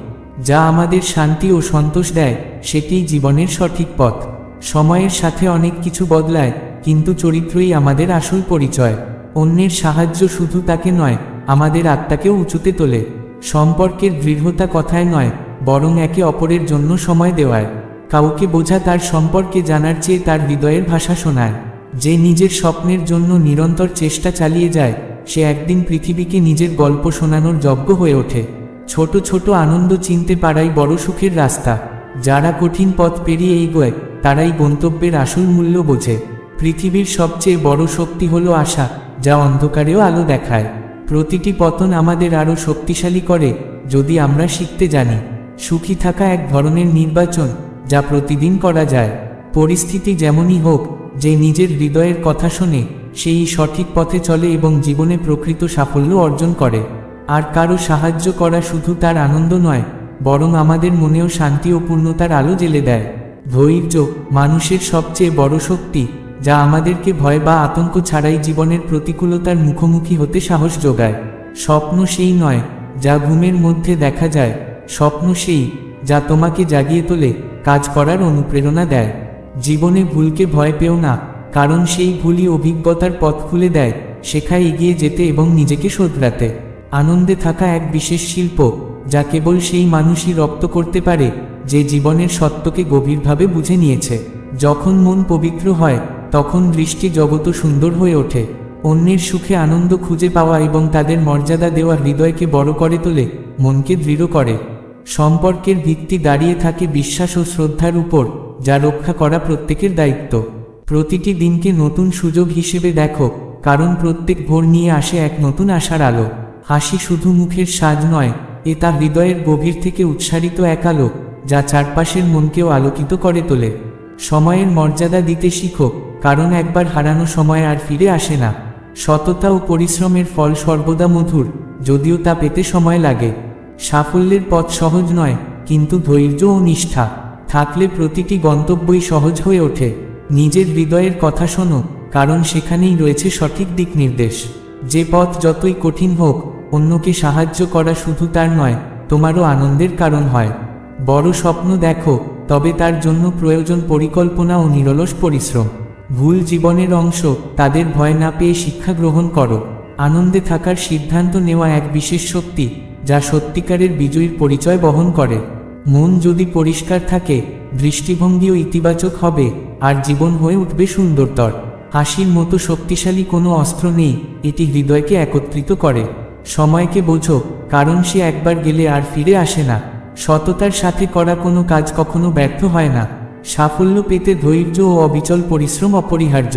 Speaker 1: যা আমাদের শান্তি ও সন্তোষ দেয়। সেটিই জীবনের সঠিক পথ। সময়ের সাথে অনেক কিছু বদলায়, কিন্তু চরিত্রই আমাদের আসল পরিচয়। অন্যের সাহায্য শুধু তাকে নয়, আমাদের আত্মাকেও উঁচুতে তোলে। সম্পর্কের দৃঢ়তা কথায় নয়, বরং একে অপরের জন্য সময় দেওয়ায়। কাউকে বোঝা তার সম্পর্কে জানার চেয়ে তার হৃদয়ের ভাষা শোনায়। যে নিজের স্বপ্নের জন্য নিরন্তর চেষ্টা চালিয়ে যায়, সে একদিন পৃথিবীকে নিজের গল্প শোনানোর যোগ্য হয়ে ওঠে। ছোট ছোট আনন্দ চিনতে পারাই বড় সুখের রাস্তা। যারা কঠিন পথ পেরিয়ে এগোয়, তারাই গন্তব্যের আসল মূল্য বোঝে। পৃথিবীর সবচেয়ে বড় শক্তি হলো আশা, যা অন্ধকারেও আলো দেখায়। প্রতিটি পতন আমাদের আরও শক্তিশালী করে, যদি আমরা শিখতে জানি। সুখী থাকা এক ধরনের নির্বাচন, যা প্রতিদিন করা যায়। পরিস্থিতি যেমনই হোক, যে নিজের হৃদয়ের কথা শোনে, সেই সঠিক পথে চলে এবং জীবনে প্রকৃত সাফল্য অর্জন করে। আর কারো সাহায্য করা শুধু তার আনন্দ নয়, বরং আমাদের মনেও শান্তি ও পূর্ণতার আলো জ্বেলে দেয়। ধৈর্য মানুষের সবচেয়ে বড় শক্তি, যা আমাদেরকে ভয় বা আতঙ্ক ছাড়াই জীবনের প্রতিকূলতার মুখোমুখি হতে সাহস যোগায়। স্বপ্ন সেই নয় যা ঘুমের মধ্যে দেখা যায়, স্বপ্ন সেই যা তোমাকে জাগিয়ে তোলে, কাজ করার অনুপ্রেরণা দেয়। জীবনে ভুলকে ভয় পেও না, কারণ সেই ভুলই অভিজ্ঞতার পথ খুলে দেয়, শেখায় এগিয়ে যেতে এবং নিজেকে শোধরাতে। আনন্দে থাকা এক বিশেষ শিল্প, যা কেবল সেই মানুষই রপ্ত করতে পারে যে জীবনের সত্যকে গভীরভাবে বুঝে নিয়েছে। যখন মন পবিত্র হয়, তখন দৃষ্টি জগৎ সুন্দর হয়ে ওঠে। অন্যের সুখে আনন্দ খুঁজে পাওয়া এবং তাদের মর্যাদা দেওয়া হৃদয়কে বড় করে তোলে, মনকে দৃঢ় করে। সম্পর্কের ভিত্তি দাঁড়িয়ে থাকে বিশ্বাস ও শ্রদ্ধার উপর, যা রক্ষা করা প্রত্যেকের দায়িত্ব। প্রতিটি দিনকে নতুন সুযোগ হিসেবে দেখো, কারণ প্রত্যেক ভোর নিয়ে আসে এক নতুন আশার আলো। হাসি শুধু মুখের সাজ নয়, এ তা হৃদয়ের গভীর থেকে উৎসারিত এক আলো, যা চারপাশের মনকেও আলোকিত করে তোলে। সময়ের মর্যাদা দিতে শিখো, কারণ একবার হারানো সময় আর ফিরে আসে না। সততা ও পরিশ্রমের ফল সর্বদা মধুর, যদিও তা পেতে সময় লাগে। সাফল্যের পথ সহজ নয়, কিন্তু ধৈর্য ও নিষ্ঠা থাকলে প্রতিটি গন্তব্যই সহজ হয়ে ওঠে। নিজের হৃদয়ের কথা শোনো, কারণ সেখানেই রয়েছে সঠিক দিক নির্দেশ। যে পথ যতই কঠিন হোক, অন্যকে সাহায্য করা শুধু তার নয়, তোমারও আনন্দের কারণ হয়। বড় স্বপ্ন দেখো, তবে তার জন্য প্রয়োজন পরিকল্পনা ও নিরলস পরিশ্রম। ভুল জীবনের অংশ, তাদের ভয় না পেয়ে শিক্ষা গ্রহণ করো। আনন্দে থাকার সিদ্ধান্ত নেওয়া এক বিশেষ শক্তি, যা সত্যিকারের বিজয়ীর পরিচয় বহন করে। মন যদি পরিষ্কার থাকে, দৃষ্টিভঙ্গিও ইতিবাচক হবে, আর জীবন হয়ে উঠবে সুন্দরতর। হাসির মতো শক্তিশালী কোনো অস্ত্র নেই, এটি হৃদয়কে একত্রিত করে। সময়কে বোঝো, কারণ সে একবার গেলে আর ফিরে আসে না। সততার সাথে করা কোনো কাজ কখনো ব্যর্থ হয় না। সাফল্য পেতে ধৈর্য ও অবিচল পরিশ্রম অপরিহার্য।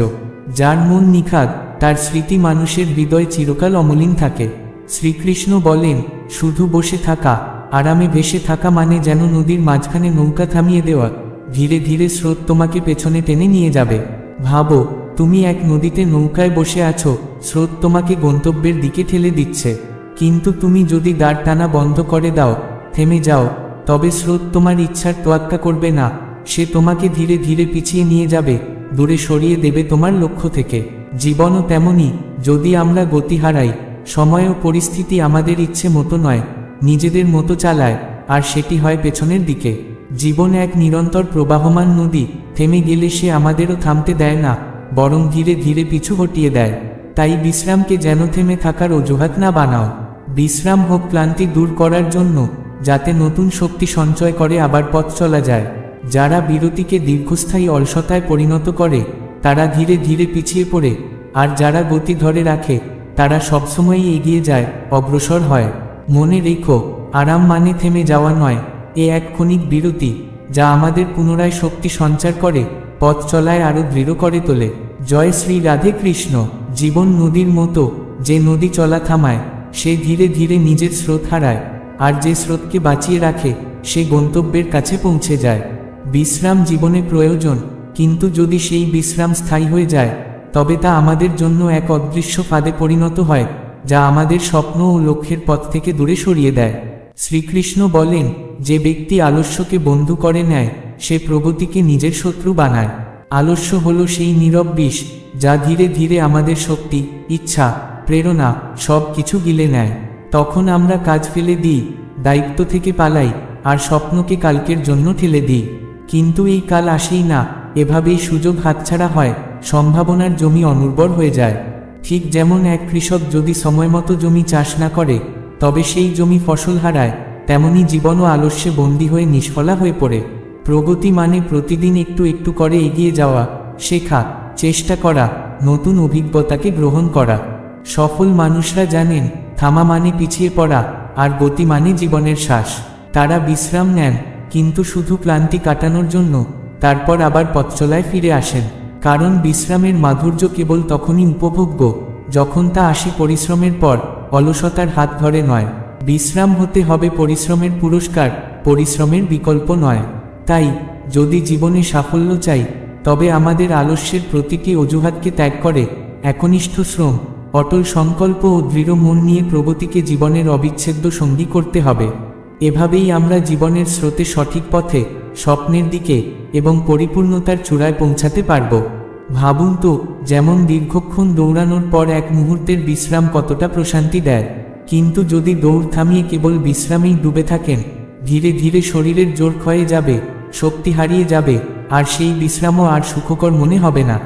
Speaker 1: যার মন নিখাদ, তার স্মৃতি মানুষের হৃদয় চিরকাল অমলিন থাকে। শ্রীকৃষ্ণ বলেন, শুধু বসে থাকা, আরামে ভেসে থাকা মানে যেন নদীর মাঝখানে নৌকা থামিয়ে দেওয়া। ধীরে ধীরে স্রোত তোমাকে পেছনে টেনে নিয়ে যাবে। ভাবো, তুমি এক নদীতে নৌকায় বসে আছো, স্রোত তোমাকে গন্তব্যের দিকে ঠেলে দিচ্ছে। কিন্তু তুমি যদি দাঁড় টানা বন্ধ করে দাও, থেমে যাও, তবে স্রোত তোমার ইচ্ছার তোয়াক্কা করবে না। সে তোমাকে ধীরে ধীরে পিছিয়ে নিয়ে যাবে, দূরে সরিয়ে দেবে তোমার লক্ষ্য থেকে। জীবনও তেমনই, যদি আমরা গতি হারাই, সময় ও পরিস্থিতি আমাদের ইচ্ছে মতো নয়, নিজেদের মতো চালায়, আর সেটি হয় পেছনের দিকে। জীবন এক নিরন্তর প্রবাহমান নদী, থেমে গেলে সে আমাদেরও থামতে দেয় না, বরং ধীরে ধীরে পিছু হটিয়ে দেয়। তাই বিশ্রামকে যেন থেমে থাকার অজুহাত না বানাও। বিশ্রাম হোক ক্লান্তি দূর করার জন্য, যাতে নতুন শক্তি সঞ্চয় করে আবার পথ চলা যায়। যারা বিরতিকে দীর্ঘস্থায়ী অলসতায় পরিণত করে, তারা ধীরে ধীরে পিছিয়ে পড়ে, আর যারা গতি ধরে রাখে, তারা সবসময়ই এগিয়ে যায়, অগ্রসর হয়। মনে রেখো, আরাম মানে থেমে যাওয়া নয়, এ এক ক্ষণিক বিরতি, যা আমাদের পুনরায় শক্তি সঞ্চার করে, পথ চলায় আরও দৃঢ় করে তোলে। জয় শ্রী রাধে কৃষ্ণ। জীবন নদীর মতো, যে নদী চলা থামায় সে ধীরে ধীরে নিজের স্রোত হারায়, আর যে স্রোতকে বাঁচিয়ে রাখে সে গন্তব্যের কাছে পৌঁছে যায়। বিশ্রাম জীবনে প্রয়োজন, কিন্তু যদি সেই বিশ্রাম স্থায়ী হয়ে যায় তবে তা আমাদের জন্য এক অদৃশ্য ফাঁদে পরিণত হয়, যা আমাদের স্বপ্ন ও লক্ষ্যের পথ থেকে দূরে সরিয়ে দেয়। শ্রীকৃষ্ণ বলেন, যে ব্যক্তি আলস্যকে বন্ধু করে নেয় সে প্রগতিকে নিজের শত্রু বানায়। আলস্য হলো সেই নীরব বিষ যা ধীরে ধীরে আমাদের শক্তি, ইচ্ছা, প্রেরণা সব কিছু গিলে নেয়। তখন আমরা কাজ ফেলে দিই, দায়িত্ব থেকে পালাই, আর স্বপ্নকে কালকের জন্য ঠেলে দিই। কিন্তু এই কাল আসেই না, এভাবেই সুযোগ হাতছাড়া হয়, সম্ভাবনার জমি অনুর্বর হয়ে যায়। ঠিক যেমন এক কৃষক যদি সময়মতো জমি চাষ না করে তবে সেই জমি ফসল হারায়, তেমনি জীবনও আলস্যে বন্দী হয়ে নিষ্ফলা হয়ে পড়ে। প্রগতি মানে প্রতিদিন একটু একটু করে এগিয়ে যাওয়া, শেখা, চেষ্টা করা, নতুন অভিজ্ঞতাকে গ্রহণ করা। সফল মানুষরা জানেন, থামা মানে পিছিয়ে পড়া, আর গতি মানে জীবনের শ্বাস। তারা বিশ্রাম নেন, কিন্তু শুধু ক্লান্তি কাটানোর জন্য, তারপর আবার পথচলায় ফিরে আসেন। কারণ বিশ্রামের মাধুর্য কেবল তখনই উপভোগ্য যখন তা আসে পরিশ্রমের পর, অলসতার হাত ধরে নয়। বিশ্রাম হতে হবে পরিশ্রমের পুরস্কার, পরিশ্রমের বিকল্প নয়। তাই যদি জীবনে সাফল্য চাই তবে আমাদের আলস্যের প্রতিটি অজুহাতকে ত্যাগ করে একনিষ্ঠ শ্রম, অটল সংকল্প ও দৃঢ় মন নিয়ে প্রগতিকে জীবনের অবিচ্ছেদ্য সঙ্গী করতে হবে। এভাবেই আমরা জীবনের স্রোতে সঠিক পথে, স্বপ্নের দিকে এবং পরিপূর্ণতার চূড়ায় পৌঁছাতে পারব। ভাবুন তো, যেমন দীর্ঘক্ষণ দৌড়ানোর পর এক মুহূর্তের বিশ্রাম কতটা প্রশান্তি দেয়। কিন্তু যদি দৌড় থামিয়ে কেবল বিশ্রামেই ডুবে থাকেন, ধীরে ধীরে শরীরের জোর ক্ষয়ে যাবে, শক্তি হারিয়ে যাবে, আর সেই বিশ্রামও আর সুখকর মনে হবে না।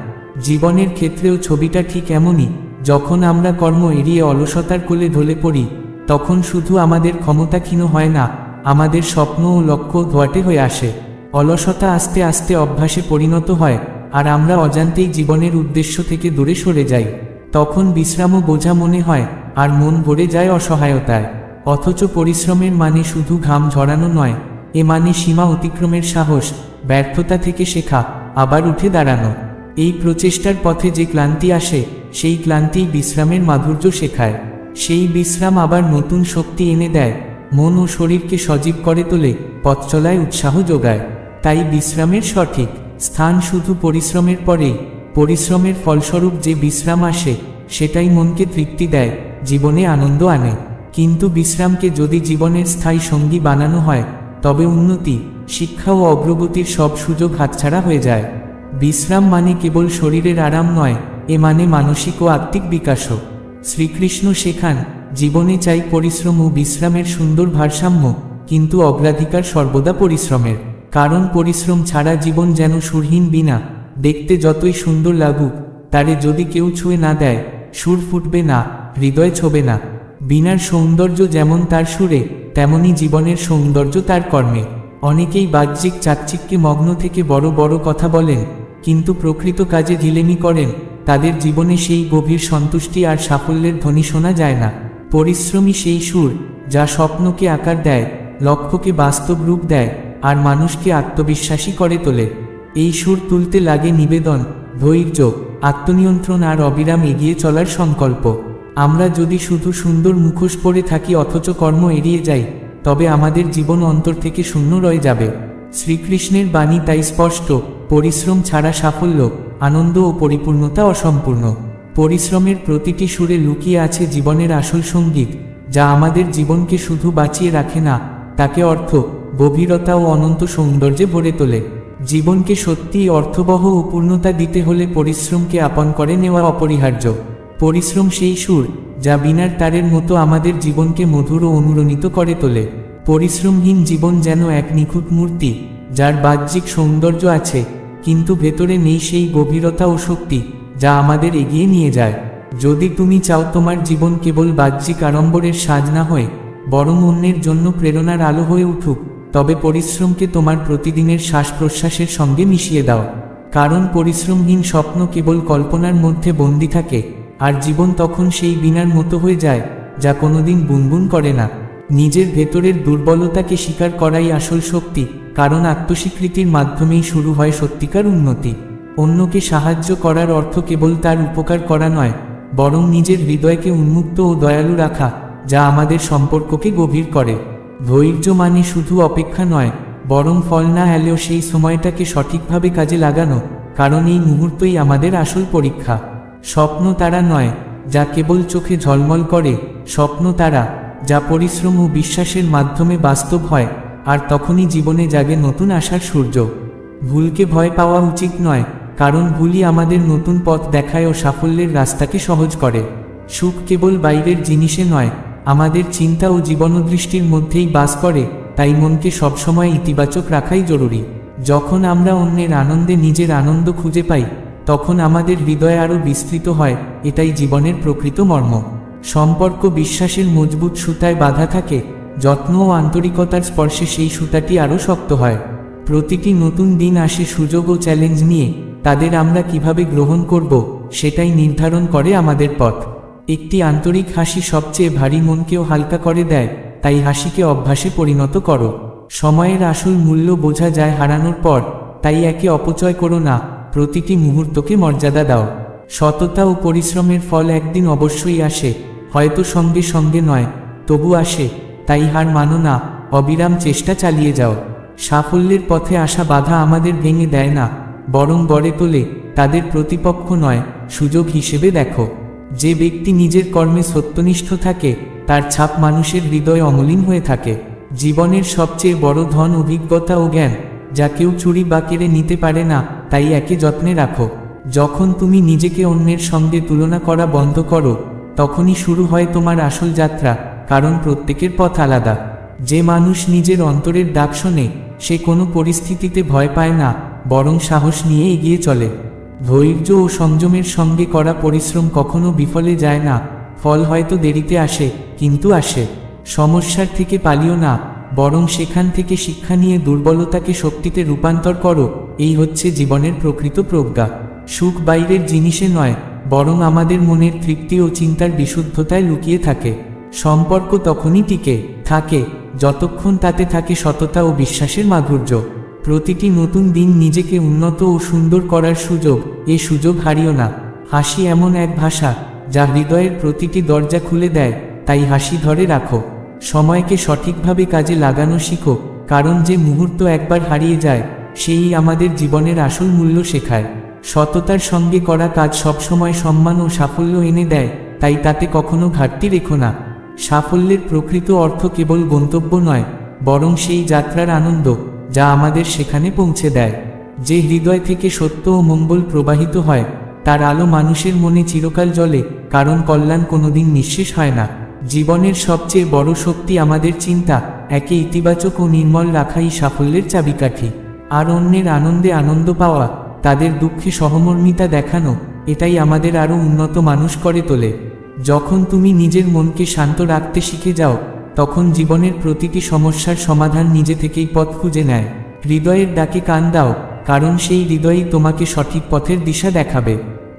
Speaker 1: জীবনের ক্ষেত্রেও ছবিটা ঠিক এমনই। যখন আমরা কর্ম এড়িয়ে অলসতার কোলে ঢলে পড়ি তখন শুধু আমাদের ক্ষমতা ক্ষীণ হয় না, আমাদের স্বপ্ন ও লক্ষ্য ধোয়াটে হয়ে আসে। অলসতা আস্তে আস্তে অভ্যাসে পরিণত হয়, আর আমরা অজান্তেই জীবনের উদ্দেশ্য থেকে দূরে সরে যাই। তখন বিশ্রামও বোঝা মনে হয়, আর মন ভরে যায় অসহায়তায়। অথচ পরিশ্রমের মানে শুধু ঘাম ঝরানো নয়, এ মানে সীমা অতিক্রমের সাহস, ব্যর্থতা থেকে শেখা, আবার উঠে দাঁড়ানো। এই প্রচেষ্টার পথে যে ক্লান্তি আসে, সেই ক্লান্তিই বিশ্রামের মাধুর্য শেখায়। সেই বিশ্রাম আবার নতুন শক্তি এনে দেয়, মন ও শরীরকে সজীব করে তোলে, পথ চলায় উৎসাহ যোগায়। তাই বিশ্রামের সঠিক স্থান শুধু পরিশ্রমের পরেই। পরিশ্রমের ফলস্বরূপ যে বিশ্রাম আসে সেটাই মনকে তৃপ্তি দেয়, জীবনে আনন্দ আনে। কিন্তু বিশ্রামকে যদি জীবনের স্থায়ী সঙ্গী বানানো হয় তবে উন্নতি, শিক্ষা ও অগ্রগতির সব সুযোগ হাতছাড়া হয়ে যায়। বিশ্রাম মানে কেবল শরীরের আরাম নয়, এ মানে মানসিক ও আত্মিক বিকাশও। শ্রীকৃষ্ণ শেখান, জীবনে চাই পরিশ্রম ও বিশ্রামের সুন্দর ভারসাম্য, কিন্তু অগ্রাধিকার সর্বদা পরিশ্রমের। কারণ পরিশ্রম ছাড়া জীবন যেন সুরহীন বীণা, দেখতে যতই সুন্দর লাগুক, তারে যদি কেউ ছুঁয়ে না দেয়, সুর ফুটবে না, হৃদয় ছোবে না। বীণার সৌন্দর্য যেমন তার সুরে, তেমনি জীবনের সৌন্দর্য তার কর্মে। অনেকেই বাহ্যিক চাকচিক্যে মগ্ন থেকে বড় বড় কথা বলেন, কিন্তু প্রকৃত কাজে ঢিলেমি করেন। তাদের জীবনে সেই গভীর সন্তুষ্টি আর সাফল্যের ধ্বনি শোনা যায় না। পরিশ্রমী সেই সুর যা স্বপ্নকে আকার দেয়, লক্ষ্যকে বাস্তব রূপ দেয়, আর মানুষকে আত্মবিশ্বাসী করে তোলে। এই সুর তুলতে লাগে নিবেদন, ধৈর্য, আত্মনিয়ন্ত্রণ আর অবিরাম এগিয়ে চলার সংকল্প। আমরা যদি শুধু সুন্দর মুখোশ পরে থাকি অথচ কর্ম এড়িয়ে যাই, তবে আমাদের জীবন অন্তর থেকে শূন্য রয়ে যাবে। শ্রীকৃষ্ণের বাণী তাই স্পষ্ট, পরিশ্রম ছাড়া সাফল্য, আনন্দ ও পরিপূর্ণতা অসম্পূর্ণ। পরিশ্রমের প্রতিটি সুরে লুকিয়ে আছে জীবনের আসল সঙ্গীত, যা আমাদের জীবনকে শুধু বাঁচিয়ে রাখে না, তাকে অর্থ, গভীরতা ও অনন্ত সৌন্দর্যে ভরে তোলে। জীবনকে সত্যিই অর্থবহ ও পূর্ণতা দিতে হলে পরিশ্রমকে আপন করে নেওয়া অপরিহার্য। পরিশ্রম সেই সুর যা বীণার তারের মতো আমাদের জীবনকে মধুর ও অনুরণিত করে তোলে। পরিশ্রমহীন জীবন যেন এক নিখুঁত মূর্তি, যার বাহ্যিক সৌন্দর্য আছে কিন্তু ভেতরে নেই সেই গভীরতা ও শক্তি যা আমাদের এগিয়ে নিয়ে যায়। যদি তুমি চাও তোমার জীবন কেবল বাহ্যিক আড়ম্বরের সাজ না হয়ে বরং অন্যের জন্য প্রেরণার আলো হয়ে উঠুক, তবে পরিশ্রমকে তোমার প্রতিদিনের শ্বাস প্রশ্বাসের সঙ্গে মিশিয়ে দাও। কারণ পরিশ্রমহীন স্বপ্ন কেবল কল্পনার মধ্যে বন্দী থাকে, আর জীবন তখন সেই বীণার মতো হয়ে যায় যা কোনোদিন গুনগুন করে না। নিজের ভেতরের দুর্বলতাকে স্বীকার করাই আসল শক্তি, কারণ আত্মস্বীকৃতির মাধ্যমেই শুরু হয় সত্যিকার উন্নতি। অন্যকে সাহায্য করার অর্থ কেবল তার উপকার করা নয়, বরং নিজের হৃদয়কে উন্মুক্ত ও দয়ালু রাখা, যা আমাদের সম্পর্ককে গভীর করে। ধৈর্য মানে শুধু অপেক্ষা নয়, বরং ফল না এলেও সেই সময়টাকে সঠিকভাবে কাজে লাগানো, কারণ এই মুহূর্তই আমাদের আসল পরীক্ষা। স্বপ্ন তারা নয় যা কেবল চোখে ঝলমল করে, স্বপ্ন তারা যা পরিশ্রম ও বিশ্বাসের মাধ্যমে বাস্তব হয়, আর তখনই জীবনে জাগে নতুন আশার সূর্য। ভুলকে ভয় পাওয়া উচিত নয়, কারণ ভুলই আমাদের নতুন পথ দেখায় ও সাফল্যের রাস্তাকে সহজ করে। সুখ কেবল বাইরের জিনিসে নয়, আমাদের চিন্তা ও জীবনদৃষ্টির মধ্যেই বাস করে, তাই মনকে সবসময় ইতিবাচক রাখাই জরুরি। যখন আমরা অন্যের আনন্দে নিজের আনন্দ খুঁজে পাই, তখন আমাদের হৃদয় আরও বিস্তৃত হয়। এটাই জীবনের প্রকৃত মর্ম। সম্পর্ক বিশ্বাসের মজবুত সুতায় বাঁধা থাকে, যত্ন ও আন্তরিকতার স্পর্শে সেই সুতাটি আরও শক্ত হয়। প্রতিটি নতুন দিন আসে সুযোগ ও চ্যালেঞ্জ নিয়ে, তাদের আমরা কিভাবে গ্রহণ করব সেটাই নির্ধারণ করে আমাদের পথ। একটি আন্তরিক হাসি সবচেয়ে ভারী মনকেও হালকা করে দেয়, তাই হাসিকে অভ্যাসে পরিণত করো। সময়ের আসল মূল্য বোঝা যায় হারানোর পর, তাই একে অপচয় করো না, প্রতিটি মুহূর্তকে মর্যাদা দাও। সততা ও পরিশ্রমের ফল একদিন অবশ্যই আসে, হয়তো সঙ্গে সঙ্গে নয়, তবু আসে। তাই হার মানো না, অবিরাম চেষ্টা চালিয়ে যাও। সাফল্যের পথে আসা বাধা আমাদের ভেঙে দেয় না, বরং গড়ে তোলে। তাদের প্রতিপক্ষ নয়, সুযোগ হিসেবে দেখো। যে ব্যক্তি নিজের কর্মে সত্যনিষ্ঠ থাকে, তার ছাপ মানুষের হৃদয়ে অমলিন হয়ে থাকে। জীবনের সবচেয়ে বড় ধন অভিজ্ঞতা ও জ্ঞান, যা কেউ চুরি বা কেড়ে নিতে পারে না, তাই একে যত্নে রাখো। যখন তুমি নিজেকে অন্যের সঙ্গে তুলনা করা বন্ধ করো, তখনই শুরু হয় তোমার আসল যাত্রা, কারণ প্রত্যেকের পথ আলাদা। যে মানুষ নিজের অন্তরের ডাক শোনে, সে কোনো পরিস্থিতিতে ভয় পায় না, বরং সাহস নিয়ে এগিয়ে চলে। ধৈর্য ও সংযমের সঙ্গে করা পরিশ্রম কখনো বিফলে যায় না, ফল হয়তো দেরিতে আসে, কিন্তু আসে। সমস্যার থেকে পালিও না, বরং সেখান থেকে শিক্ষা নিয়ে দুর্বলতাকে শক্তিতে রূপান্তর করো। এই হচ্ছে জীবনের প্রকৃত প্রজ্ঞা। সুখ বাইরের জিনিসে নয়, বরং আমাদের মনের তৃপ্তি ও চিন্তার বিশুদ্ধতায় লুকিয়ে থাকে। সম্পর্ক তখনই টিকে থাকে যতক্ষণ তাতে থাকে সততা ও বিশ্বাসের মাধুর্য। প্রতিটি নতুন দিন নিজেকে উন্নত ও সুন্দর করার সুযোগ, এ সুযোগ হারিও না। হাসি এমন এক ভাষা, যা হৃদয়ের প্রতিটি দরজা খুলে দেয়, তাই হাসি ধরে রাখো। সময়কে সঠিকভাবে কাজে লাগানো শিখো, কারণ যে মুহূর্ত একবার হারিয়ে যায়, সেই আমাদের জীবনের আসল মূল্য শেখায়। সততার সঙ্গে করা কাজ সবসময় সম্মান ও সাফল্য এনে দেয়, তাই তাতে কখনো ঘাটতি রেখো না। সাফল্যের প্রকৃত অর্থ কেবল গন্তব্য নয়, বরং সেই যাত্রার আনন্দ, যা আমাদের সেখানে পৌঁছে দেয়। যে হৃদয় থেকে সত্য ও মঙ্গল প্রবাহিত হয়, তার আলো মানুষের মনে চিরকাল জ্বলে, কারণ কল্যাণ কোনোদিন নিঃশেষ হয় না। জীবনের সবচেয়ে বড় শক্তি আমাদের চিন্তা, একে ইতিবাচক ও নির্মল রাখাই সাফল্যের চাবিকাঠি। আর অন্যের আনন্দে আনন্দ পাওয়া, তাদের দুঃখে সহমর্মিতা দেখানো, এটাই আমাদের আরও উন্নত মানুষ করে তোলে। যখন তুমি নিজের মনকে শান্ত রাখতে শিখে যাও, তখন জীবনের প্রতিটি সমস্যার সমাধান নিজে থেকেই পথ খুঁজে নেয়। হৃদয়ের ডাকে কান দাও, কারণ সেই হৃদয়ই তোমাকে সঠিক পথের দিশা দেখাবে।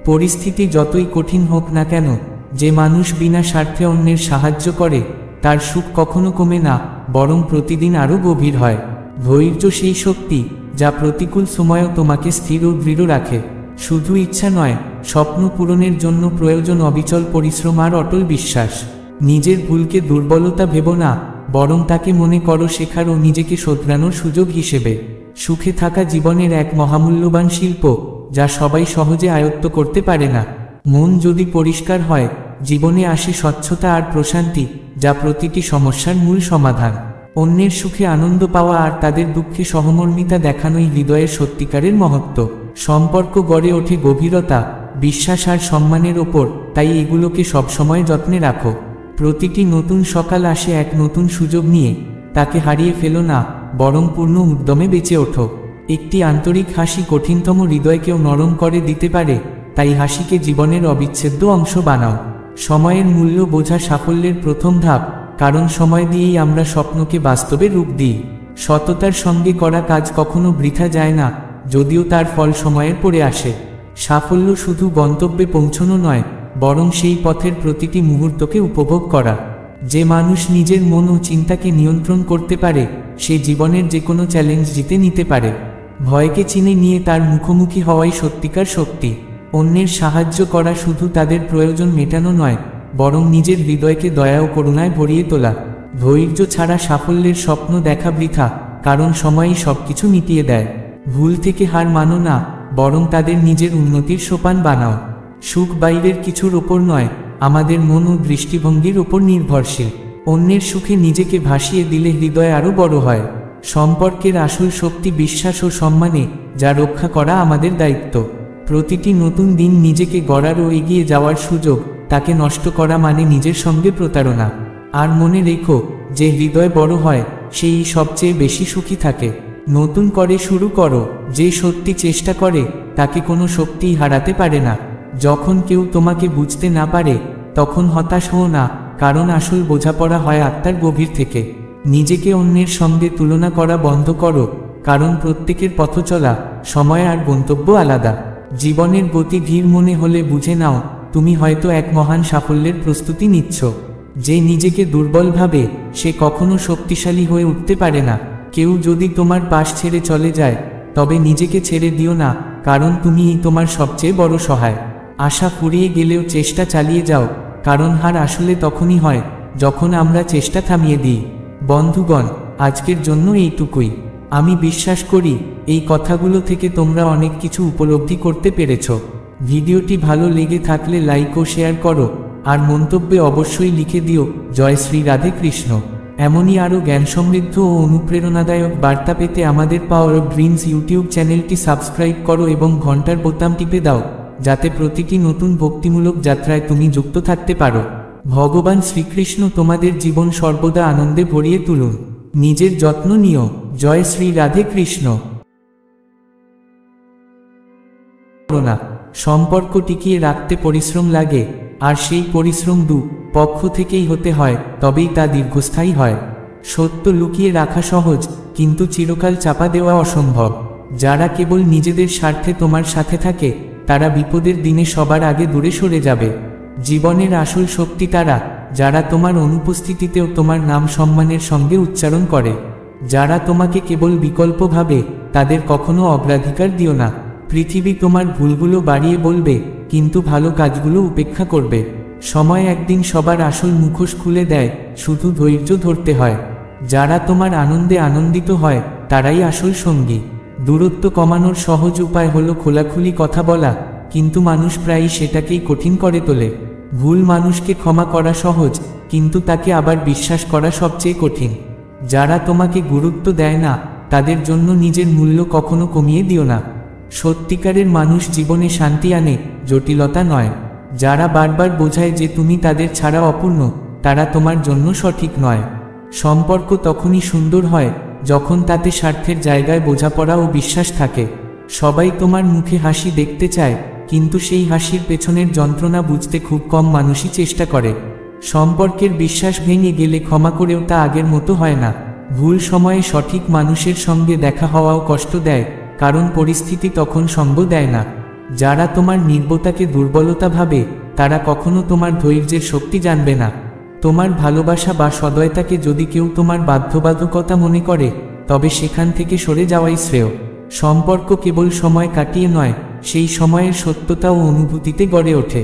Speaker 1: পরিস্থিতি যতই কঠিন হোক না কেন, যে মানুষ বিনা স্বার্থে অন্যের সাহায্য করে, তার সুখ কখনো কমে না, বরং প্রতিদিন আরও গভীর হয়। ধৈর্য সেই শক্তি, যা প্রতিকূল সময়েও তোমাকে স্থির ও দৃঢ় রাখে। শুধু ইচ্ছা নয়, স্বপ্ন পূরণের জন্য প্রয়োজন অবিচল পরিশ্রম আর অটল বিশ্বাস। নিজের ভুলকে দুর্বলতা ভেবো না, বরং তাকে মনে করো শেখার ও নিজেকে শোধরানোর সুযোগ হিসেবে। সুখে থাকা জীবনের এক মহামূল্যবান শিল্প, যা সবাই সহজে আয়ত্ত করতে পারে না। মন যদি পরিষ্কার হয়, জীবনে আসে স্বচ্ছতা আর প্রশান্তি, যা প্রতিটি সমস্যার মূল সমাধান। অন্যের সুখে আনন্দ পাওয়া আর তাদের দুঃখে সহমর্মিতা দেখানোই হৃদয়ের সত্যিকারের মহত্ব। সম্পর্ক গড়ে ওঠে গভীরতা, বিশ্বাস আর সম্মানের ওপর, তাই এগুলোকে সবসময় যত্নে রাখো। প্রতিটি নতুন সকাল আসে এক নতুন সুযোগ নিয়ে, তাকে হারিয়ে ফেলো না, বরং পূর্ণ উদ্যমে বেঁচে ওঠো। একটি আন্তরিক হাসি কঠিনতম হৃদয়কেও নরম করে দিতে পারে, তাই হাসিকে জীবনের অবিচ্ছেদ্য অংশ বানাও। সময়ের মূল্য বোঝা সাফল্যের প্রথম ধাপ, কারণ সময় দিয়েই আমরা স্বপ্নকে বাস্তবে রূপ দিই। সততার সঙ্গে করা কাজ কখনো বৃথা যায় না, যদিও তার ফল সময়ের পরে আসে। সাফল্য শুধু গন্তব্যে পৌঁছানো নয়, বরং সেই পথের প্রতিটি মুহূর্তকে উপভোগ করা। যে মানুষ নিজের মন ও চিন্তাকে নিয়ন্ত্রণ করতে পারে, সে জীবনের যে কোনো চ্যালেঞ্জ জিতে নিতে পারে। ভয়কে চিনে নিয়ে তার মুখোমুখি হওয়াই সত্যিকার শক্তি। অন্যের সাহায্য করা শুধু তাদের প্রয়োজন মেটানো নয়, বরং নিজের হৃদয়কে দয়া ও করুণায় ভরিয়ে তোলা। ধৈর্য ছাড়া সাফল্যের স্বপ্ন দেখা বৃথা, কারণ সময়ই সবকিছু মিটিয়ে দেয়। ভুল থেকে হার মানো না, বরং তাদের নিজের উন্নতির সোপান বানাও। সুখ বাইরের কিছুর ওপর নয়, আমাদের মন ও দৃষ্টিভঙ্গির ওপর নির্ভরশীল। অন্যের সুখে নিজেকে ভাসিয়ে দিলে হৃদয় আরও বড় হয়। সম্পর্কের আসল শক্তি বিশ্বাস ও সম্মানে, যা রক্ষা করা আমাদের দায়িত্ব। প্রতিটি নতুন দিন নিজেকে গড়ার ও এগিয়ে যাওয়ার সুযোগ, তাকে নষ্ট করা মানে নিজের সঙ্গে প্রতারণা। আর মনে রেখো, যে হৃদয় বড় হয় সেই সবচেয়ে বেশি সুখী থাকে। নতুন করে শুরু করো। যে সত্যি চেষ্টা করে তাকে কোনো শক্তিই হারাতে পারে না। যখন কেউ তোমাকে বুঝতে না পারে তখন হতাশ হও না, কারণ আসল বোঝাপড়া হয় আত্মার গভীর থেকে। নিজেকে অন্যের সঙ্গে তুলনা করা বন্ধ করো, কারণ প্রত্যেকের পথ চলা, সময় আর গন্তব্য আলাদা। জীবনের গতি ধীর মনে হলে বুঝে নাও, তুমি হয়তো এক মহান সাফল্যের প্রস্তুতি নিচ্ছ। যে নিজেকে দুর্বল ভাবে সে কখনো শক্তিশালী হয়ে উঠতে পারে না। কেউ যদি তোমার পাশ ছেড়ে চলে যায়, তবে নিজেকে ছেড়ে দিও না, কারণ তুমিই তোমার সবচেয়ে বড় সহায়। আশা ফুরিয়ে গেলেও চেষ্টা চালিয়ে যাও, কারণ হার আসলে তখনই হয় যখন আমরা চেষ্টা থামিয়ে দিই। বন্ধুগণ, আজকের জন্য এইটুকুই। আমি বিশ্বাস করি এই কথাগুলো থেকে তোমরা অনেক কিছু উপলব্ধি করতে পেরেছ। ভিডিওটি ভালো লেগে থাকলে লাইক ও শেয়ার করো, আর মন্তব্যে অবশ্যই লিখে দিও জয় শ্রী রাধে কৃষ্ণ। এমনই আরও জ্ঞান সমৃদ্ধ ও অনুপ্রেরণাদায়ক বার্তা পেতে আমাদের পাওয়ার অফ ড্রিমস ইউটিউব চ্যানেলটি সাবস্ক্রাইব করো এবং ঘন্টার বোতাম টিপে দাও, যাতে প্রতিটি নতুন ভক্তিমূলক যাত্রায় তুমি যুক্ত থাকতে পারো। ভগবান শ্রীকৃষ্ণ তোমাদের জীবন সর্বদা আনন্দে ভরিয়ে তুলুন। নিজের যত্ন নিও। জয় শ্রী রাধে কৃষ্ণ। সম্পর্ক টিকিয়ে রাখতে পরিশ্রম লাগে, আর সেই পরিশ্রম দু পক্ষ থেকেই হতে হয়, তবেই তা দীর্ঘস্থায়ী হয়। সত্য লুকিয়ে রাখা সহজ, কিন্তু চিরকাল চাপা দেওয়া অসম্ভব। যারা কেবল নিজেদের স্বার্থে তোমার সাথে থাকে, তারা বিপদের দিনে সবার আগে দূরে সরে যাবে। জীবনের আসল শক্তি তারা, যারা তোমার অনুপস্থিতিতেও তোমার নাম সম্মানের সঙ্গে উচ্চারণ করে। যারা তোমাকে কেবল বিকল্প ভাবে, তাদের কখনো অগ্রাধিকার দিও না। পৃথিবী তোমার ভুলগুলো বাড়িয়ে বলবে, কিন্তু ভালো কাজগুলো উপেক্ষা করবে। সময় একদিন সবার আসল মুখোশ খুলে দেয়, শুধু ধৈর্য ধরতে হয়। যারা তোমার আনন্দে আনন্দিত হয়, তারাই আসল সঙ্গী। দূরত্ব কমানোর সহজ উপায় হলো খোলাখুলি কথা বলা, কিন্তু মানুষ প্রায়ই সেটাকেই কঠিন করে তোলে। ভুল মানুষকে ক্ষমা করা সহজ, কিন্তু তাকে আবার বিশ্বাস করা সবচেয়ে কঠিন। যারা তোমাকে গুরুত্ব দেয় না, তাদের জন্য নিজের মূল্য কখনো কমিয়ে দিও না। সত্যিকারের মানুষ জীবনে শান্তি আনে, জটিলতা নয়। যারা বারবার বোঝায় যে তুমি তাদের ছাড়া অপূর্ণ, তারা তোমার জন্য সঠিক নয়। সম্পর্ক তখনই সুন্দর হয় যখন তাতে স্বার্থের জায়গায় বোঝাপড়া ও বিশ্বাস থাকে। সবাই তোমার মুখে হাসি দেখতে চায়, কিন্তু সেই হাসির পেছনের যন্ত্রণা বুঝতে খুব কম মানুষই চেষ্টা করে। সম্পর্কের বিশ্বাস ভেঙে গেলে ক্ষমা করেও তা আগের মতো হয় না। ভুল সময়ে সঠিক মানুষের সঙ্গে দেখা হওয়াও কষ্ট দেয়, কারণ পরিস্থিতি তখন সঙ্গ দেয় না। যারা তোমার নির্বতাকে দুর্বলতা ভাবে, তারা কখনো তোমার ধৈর্যের শক্তি জানবে না। তোমার ভালোবাসা বা সদয়তাকে যদি কেউ তোমার বাধ্যবাধকতা মনে করে, তবে সেখান থেকে সরে যাওয়াই শ্রেয়। সম্পর্ক কেবল সময় কাটিয়ে নয়, সেই সময়ের সত্যতা ও অনুভূতিতে গড়ে ওঠে।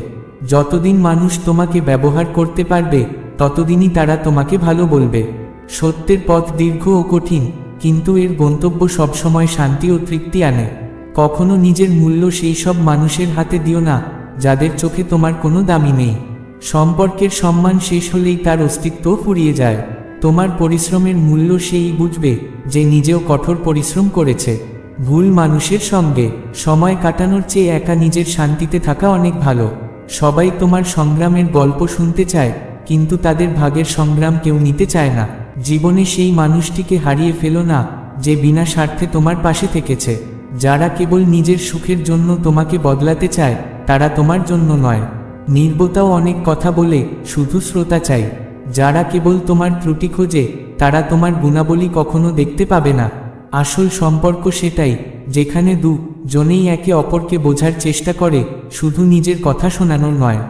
Speaker 1: যতদিন মানুষ তোমাকে ব্যবহার করতে পারবে, ততদিনই তারা তোমাকে ভালো বলবে। সত্যের পথ দীর্ঘ ও কঠিন, কিন্তু এর গন্তব্য সবসময় শান্তি ও তৃপ্তি আনে। কখনো নিজের মূল্য সেই সব মানুষের হাতে দিও না, যাদের চোখে তোমার কোনো দামই নেই। সম্পর্কের সম্মান শেষ হলেই তার অস্তিত্ব ফুরিয়ে যায়। তোমার পরিশ্রমের মূল্য সেই বুঝবে, যে নিজেও কঠোর পরিশ্রম করেছে। ভুল মানুষের সঙ্গে সময় কাটানোর চেয়ে একা নিজের শান্তিতে থাকা অনেক ভালো। সবাই তোমার সংগ্রামের গল্প শুনতে চায়, কিন্তু তাদের ভাগের সংগ্রাম কেউ নিতে চায় না। জীবনে সেই মানুষটিকে হারিয়ে ফেলো না, যে বিনা স্বার্থে তোমার পাশে থেকেছে। যারা কেবল নিজের সুখের জন্য তোমাকে বদলাতে চায়, তারা তোমার জন্য নয়। নির্বোধতাও অনেক কথা বলে, শুধু শ্রোতা চাই। যারা কেবল তোমার ত্রুটি খোঁজে, তারা তোমার গুণাবলী কখনো দেখতে পাবে না। আসল সম্পর্ক সেটাই, যেখানে দুজনেই একে অপরকে বোঝার চেষ্টা করে, শুধু নিজের কথা শোনানোর নয়।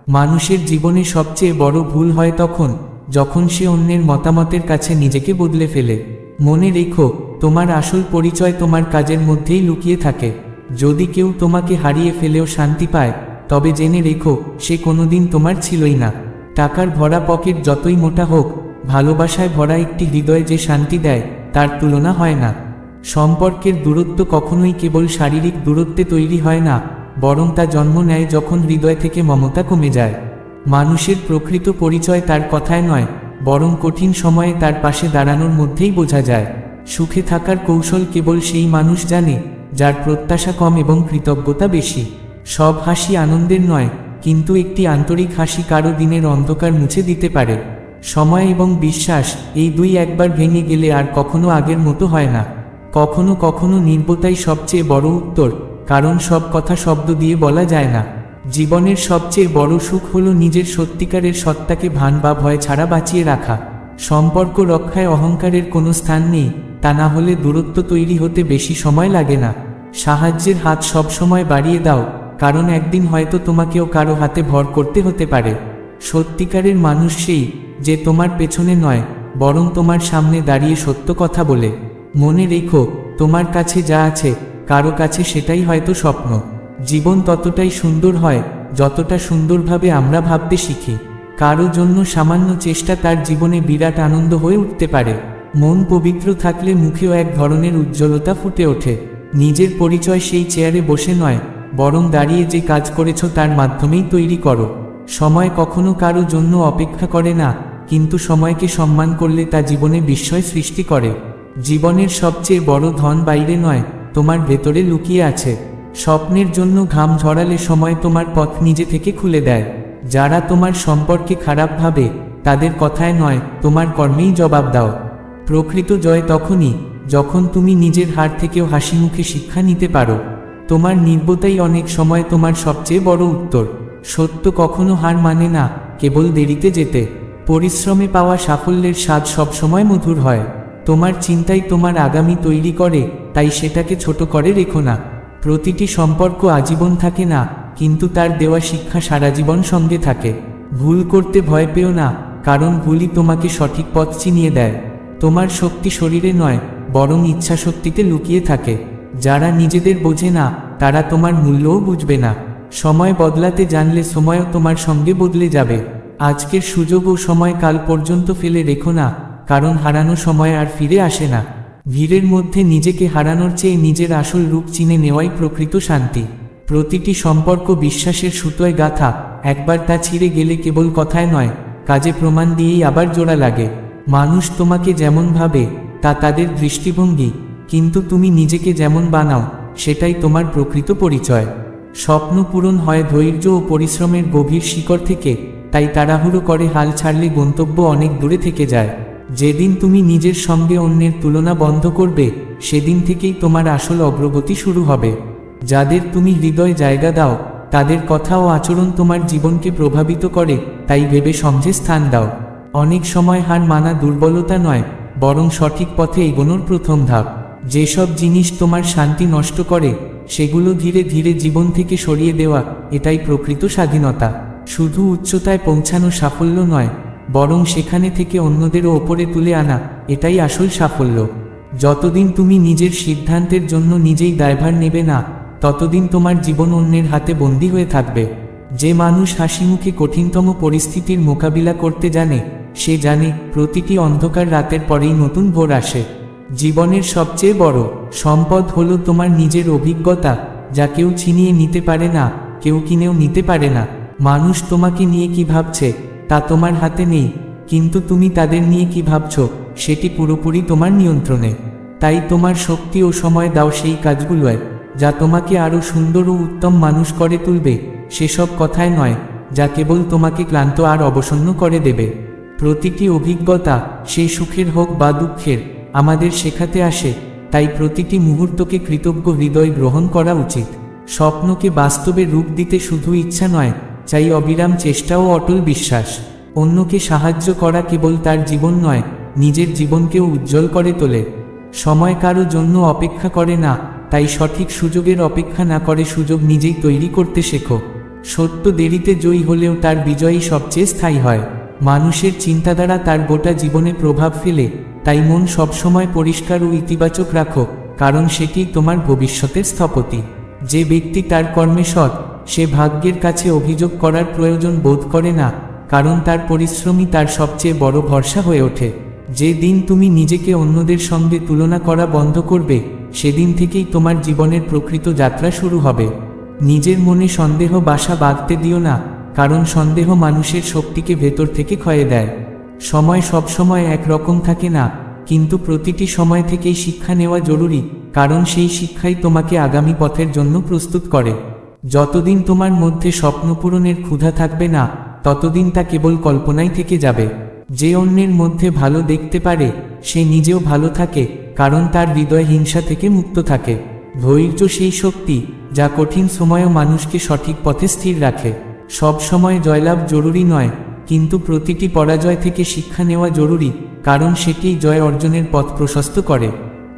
Speaker 1: মানুষের জীবনে সবচেয়ে বড় ভুল হয় তখন, যখন সে অন্যের মতামতের কাছে নিজেকে বদলে ফেলে। মনে রেখো, তোমার আসল পরিচয় তোমার কাজের মধ্যেই লুকিয়ে থাকে। যদি কেউ তোমাকে হারিয়ে ফেলেও শান্তি পায়, তবে জেনে রেখো সে কোনোদিন তোমার ছিলই না। টাকার ভরা পকেট যতই মোটা হোক, ভালোবাসায় ভরা একটি হৃদয় যে শান্তি দেয়, তার তুলনা হয় না। সম্পর্কের দূরত্ব কখনোই কেবল শারীরিক দূরত্বে তৈরি হয় না, বরং তা জন্ম নেয় যখন হৃদয় থেকে মমতা কমে যায়। মানুষের প্রকৃত পরিচয় তার কথায় নয়, বরং কঠিন সময়ে তার পাশে দাঁড়ানোর মধ্যেই বোঝা যায়। সুখে থাকার কৌশল কেবল সেই মানুষ জানে যার প্রত্যাশা কম এবং কৃতজ্ঞতা বেশি। সব হাসি আনন্দের নয়, কিন্তু একটি আন্তরিক হাসি কারো দিনের অন্ধকার মুছে দিতে পারে। সময় এবং বিশ্বাস, এই দুই একবার ভেঙে গেলে আর কখনো আগের মতো হয় না। কখনো কখনো নীরবতাই সবচেয়ে বড় উত্তর, কারণ সব কথা শব্দ দিয়ে বলা যায় না। জীবনের সবচেয়ে বড় সুখ হলো নিজের সত্যিকারের সত্তাকে ভান বা ভয় ছাড়া বাঁচিয়ে রাখা। সম্পর্ক রক্ষায় অহংকারের কোনো স্থান নেই, তা না হলে দূরত্ব তৈরি হতে বেশি সময় লাগে না। সাহায্যের হাত সবসময় বাড়িয়ে দাও, কারণ একদিন হয়তো তোমাকেও কারো হাতে ভর করতে হতে পারে। সত্যিকারের মানুষ সেই যে তোমার পেছনে নয়, বরং তোমার সামনে দাঁড়িয়ে সত্য কথা বলে। মনে রেখো, তোমার কাছে যা আছে, কারো কাছে সেটাই হয়তো স্বপ্ন। জীবন ততটাই সুন্দর হয় যতটা সুন্দরভাবে আমরা ভাবতে শিখি। কারো জন্য সামান্য চেষ্টা তার জীবনে বিরাট আনন্দ হয়ে উঠতে পারে। মন পবিত্র থাকলে মুখেও এক ধরনের উজ্জ্বলতা ফুটে ওঠে। নিজের পরিচয় সেই চেয়ারে বসে নয়, বরং দাঁড়িয়ে যে কাজ করেছ তার মাধ্যমেই তৈরি করো। সময় কখনো কারো জন্য অপেক্ষা করে না, কিন্তু সময়কে সম্মান করলে তা জীবনে বিস্ময় সৃষ্টি করে। জীবনের সবচেয়ে বড় ধন বাইরে নয়, তোমার ভেতরে লুকিয়ে আছে। স্বপ্নের জন্য ঘাম ঝরালে সময় তোমার পথ নিজে থেকে খুলে দেয়। যারা তোমার সম্পর্কে খারাপ ভাবে, তাদের কথায় নয়, তোমার কর্মেই জবাব দাও। প্রকৃত জয় তখনই যখন তুমি নিজের হার থেকেও হাসি মুখে শিক্ষা নিতে পারো। তোমার নীরবতাই অনেক সময় তোমার সবচেয়ে বড় উত্তর। সত্য কখনো হার মানে না, কেবল দেরিতে যেতে। পরিশ্রমে পাওয়া সাফল্যের স্বাদ সবসময় মধুর হয়। তোমার চিন্তাই তোমার আগামী তৈরি করে, তাই সেটাকে ছোট করে রেখো না। প্রতিটি সম্পর্ক আজীবন থাকে না, কিন্তু তার দেওয়া শিক্ষা সারা জীবন সঙ্গে থাকে। ভুল করতে ভয় পেও না, কারণ ভুলই তোমাকে সঠিক পথ চিনিয়ে দেয়। তোমার শক্তি শরীরে নয়, বরং ইচ্ছাশক্তিতে লুকিয়ে থাকে। যারা নিজেদের বোঝে না, তারা তোমার মূল্যও বুঝবে না। সময় বদলাতে জানলে সময়ও তোমার সঙ্গে বদলে যাবে। আজকের সুযোগ ও সময় কাল পর্যন্ত ফেলে রেখো না, কারণ হারানো সময় আর ফিরে আসে না। ভিড়ের মধ্যে নিজেকে হারানোর চেয়ে নিজের আসল রূপ চিনে নেওয়াই প্রকৃত শান্তি। প্রতিটি সম্পর্ক বিশ্বাসের সুতোয় গাঁথা, একবার তা ছিঁড়ে গেলে কেবল কথায় নয়, কাজে প্রমাণ দিয়েই আবার জোড়া লাগে। মানুষ তোমাকে যেমন ভাবে তা তাদের দৃষ্টিভঙ্গি, কিন্তু তুমি নিজেকে যেমন বানাও সেটাই তোমার প্রকৃত পরিচয়। স্বপ্ন পূরণ হয় ধৈর্য ও পরিশ্রমের গভীর শিকড় থেকে, তাই তাড়াহুড়ো করে হাল ছাড়লে গন্তব্য অনেক দূরে থেকে যায়। যেদিন তুমি নিজের সঙ্গে অন্যের তুলনা বন্ধ করবে, সেদিন থেকেই তোমার আসল অগ্রগতি শুরু হবে। যাদের তুমি হৃদয় জায়গা দাও, তাদের কথা ও আচরণ তোমার জীবনকে প্রভাবিত করে, তাই ভেবে সমঝে স্থান দাও। অনেক সময় হার মানা দুর্বলতা নয়, বরং সঠিক পথে এগোনোর প্রথম ধাপ। যেসব জিনিস তোমার শান্তি নষ্ট করে, সেগুলো ধীরে ধীরে জীবন থেকে সরিয়ে দেওয়া, এটাই প্রকৃত স্বাধীনতা। শুধু উচ্চতায় পৌঁছানো সাফল্য নয়, বরং সেখানে থেকে অন্যদেরও ওপরে তুলে আনা, এটাই আসল সাফল্য। যতদিন তুমি নিজের সিদ্ধান্তের জন্য নিজেই দায়ভার নেবে না, ততদিন তোমার জীবন অন্যের হাতে বন্দী হয়ে থাকবে। যে মানুষ হাসিমুখে কঠিনতম পরিস্থিতির মোকাবিলা করতে জানে, সে জানে প্রতিটি অন্ধকার রাতের পরেই নতুন ভোর আসে। জীবনের সবচেয়ে বড় সম্পদ হলো তোমার নিজের অভিজ্ঞতা, যা কেউ ছিনিয়ে নিতে পারে না, কেউ কিনেও নিতে পারে না। মানুষ তোমাকে নিয়ে কি ভাবছে তা তোমার হাতে নেই, কিন্তু তুমি তাদের নিয়ে কি ভাবছো সেটি পুরোপুরি তোমার নিয়ন্ত্রণে। তাই তোমার শক্তি ও সময় দাও সেই কাজগুলোয় যা তোমাকে আরও সুন্দর ও উত্তম মানুষ করে তুলবে, সেসব কথায় নয় যা কেবল তোমাকে ক্লান্ত আর অবসন্ন করে দেবে। প্রতিটি অভিজ্ঞতা, সেই সুখের হোক বা দুঃখের, আমাদের শেখাতে আসে, তাই প্রতিটি মুহূর্তকে কৃতজ্ঞ হৃদয় গ্রহণ করা উচিত। স্বপ্নকে বাস্তবে রূপ দিতে শুধু ইচ্ছা নয়, চাই অবিরাম চেষ্টা ও অটল বিশ্বাস। অন্যকে সাহায্য করা কেবল তার জীবন নয়, নিজের জীবনকেও উজ্জ্বল করে তোলে। সময় কারো জন্য অপেক্ষা করে না, তাই সঠিক সুযোগের অপেক্ষা না করে সুযোগ নিজেই তৈরি করতে শেখো। সত্য দেরিতে জয়ী হলেও তার বিজয়ই সবচেয়ে স্থায়ী হয়। মানুষের চিন্তাধারা তার গোটা জীবনে প্রভাব ফেলে, তাই মন সবসময় পরিষ্কার ও ইতিবাচক রাখো, কারণ সেটি তোমার ভবিষ্যতের স্থপতি। যে ব্যক্তি তার কর্মে সৎ, সে ভাগ্যের কাছে অভিযোগ করার প্রয়োজন বোধ করে না, কারণ তার পরিশ্রমই তার সবচেয়ে বড় ভরসা হয়ে ওঠে। যে দিন তুমি নিজেকে অন্যদের সঙ্গে তুলনা করা বন্ধ করবে, সেদিন থেকেই তোমার জীবনের প্রকৃত যাত্রা শুরু হবে। নিজের মনে সন্দেহ বাসা বাঁধতে দিও না, কারণ সন্দেহ মানুষের শক্তিকে ভেতর থেকে ক্ষয়ে দেয়। সময় সবসময় একরকম থাকে না, কিন্তু প্রতিটি সময় থেকেই শিক্ষা নেওয়া জরুরি, কারণ সেই শিক্ষাই তোমাকে আগামী পথের জন্য প্রস্তুত করে। যতদিন তোমার মধ্যে স্বপ্ন পূরণের ক্ষুধা থাকবে না, ততদিন তা কেবল কল্পনাই থেকে যাবে। যে অন্যের মধ্যে ভালো দেখতে পারে, সে নিজেও ভালো থাকে, কারণ তার হৃদয় হিংসা থেকে মুক্ত থাকে। ধৈর্য সেই শক্তি, যা কঠিন সময়ও মানুষকে সঠিক পথে স্থির রাখে। সব সময় জয়লাভ জরুরি নয়, কিন্তু প্রতিটি পরাজয় থেকে শিক্ষা নেওয়া জরুরি, কারণ সেটি জয় অর্জনের পথ প্রশস্ত করে।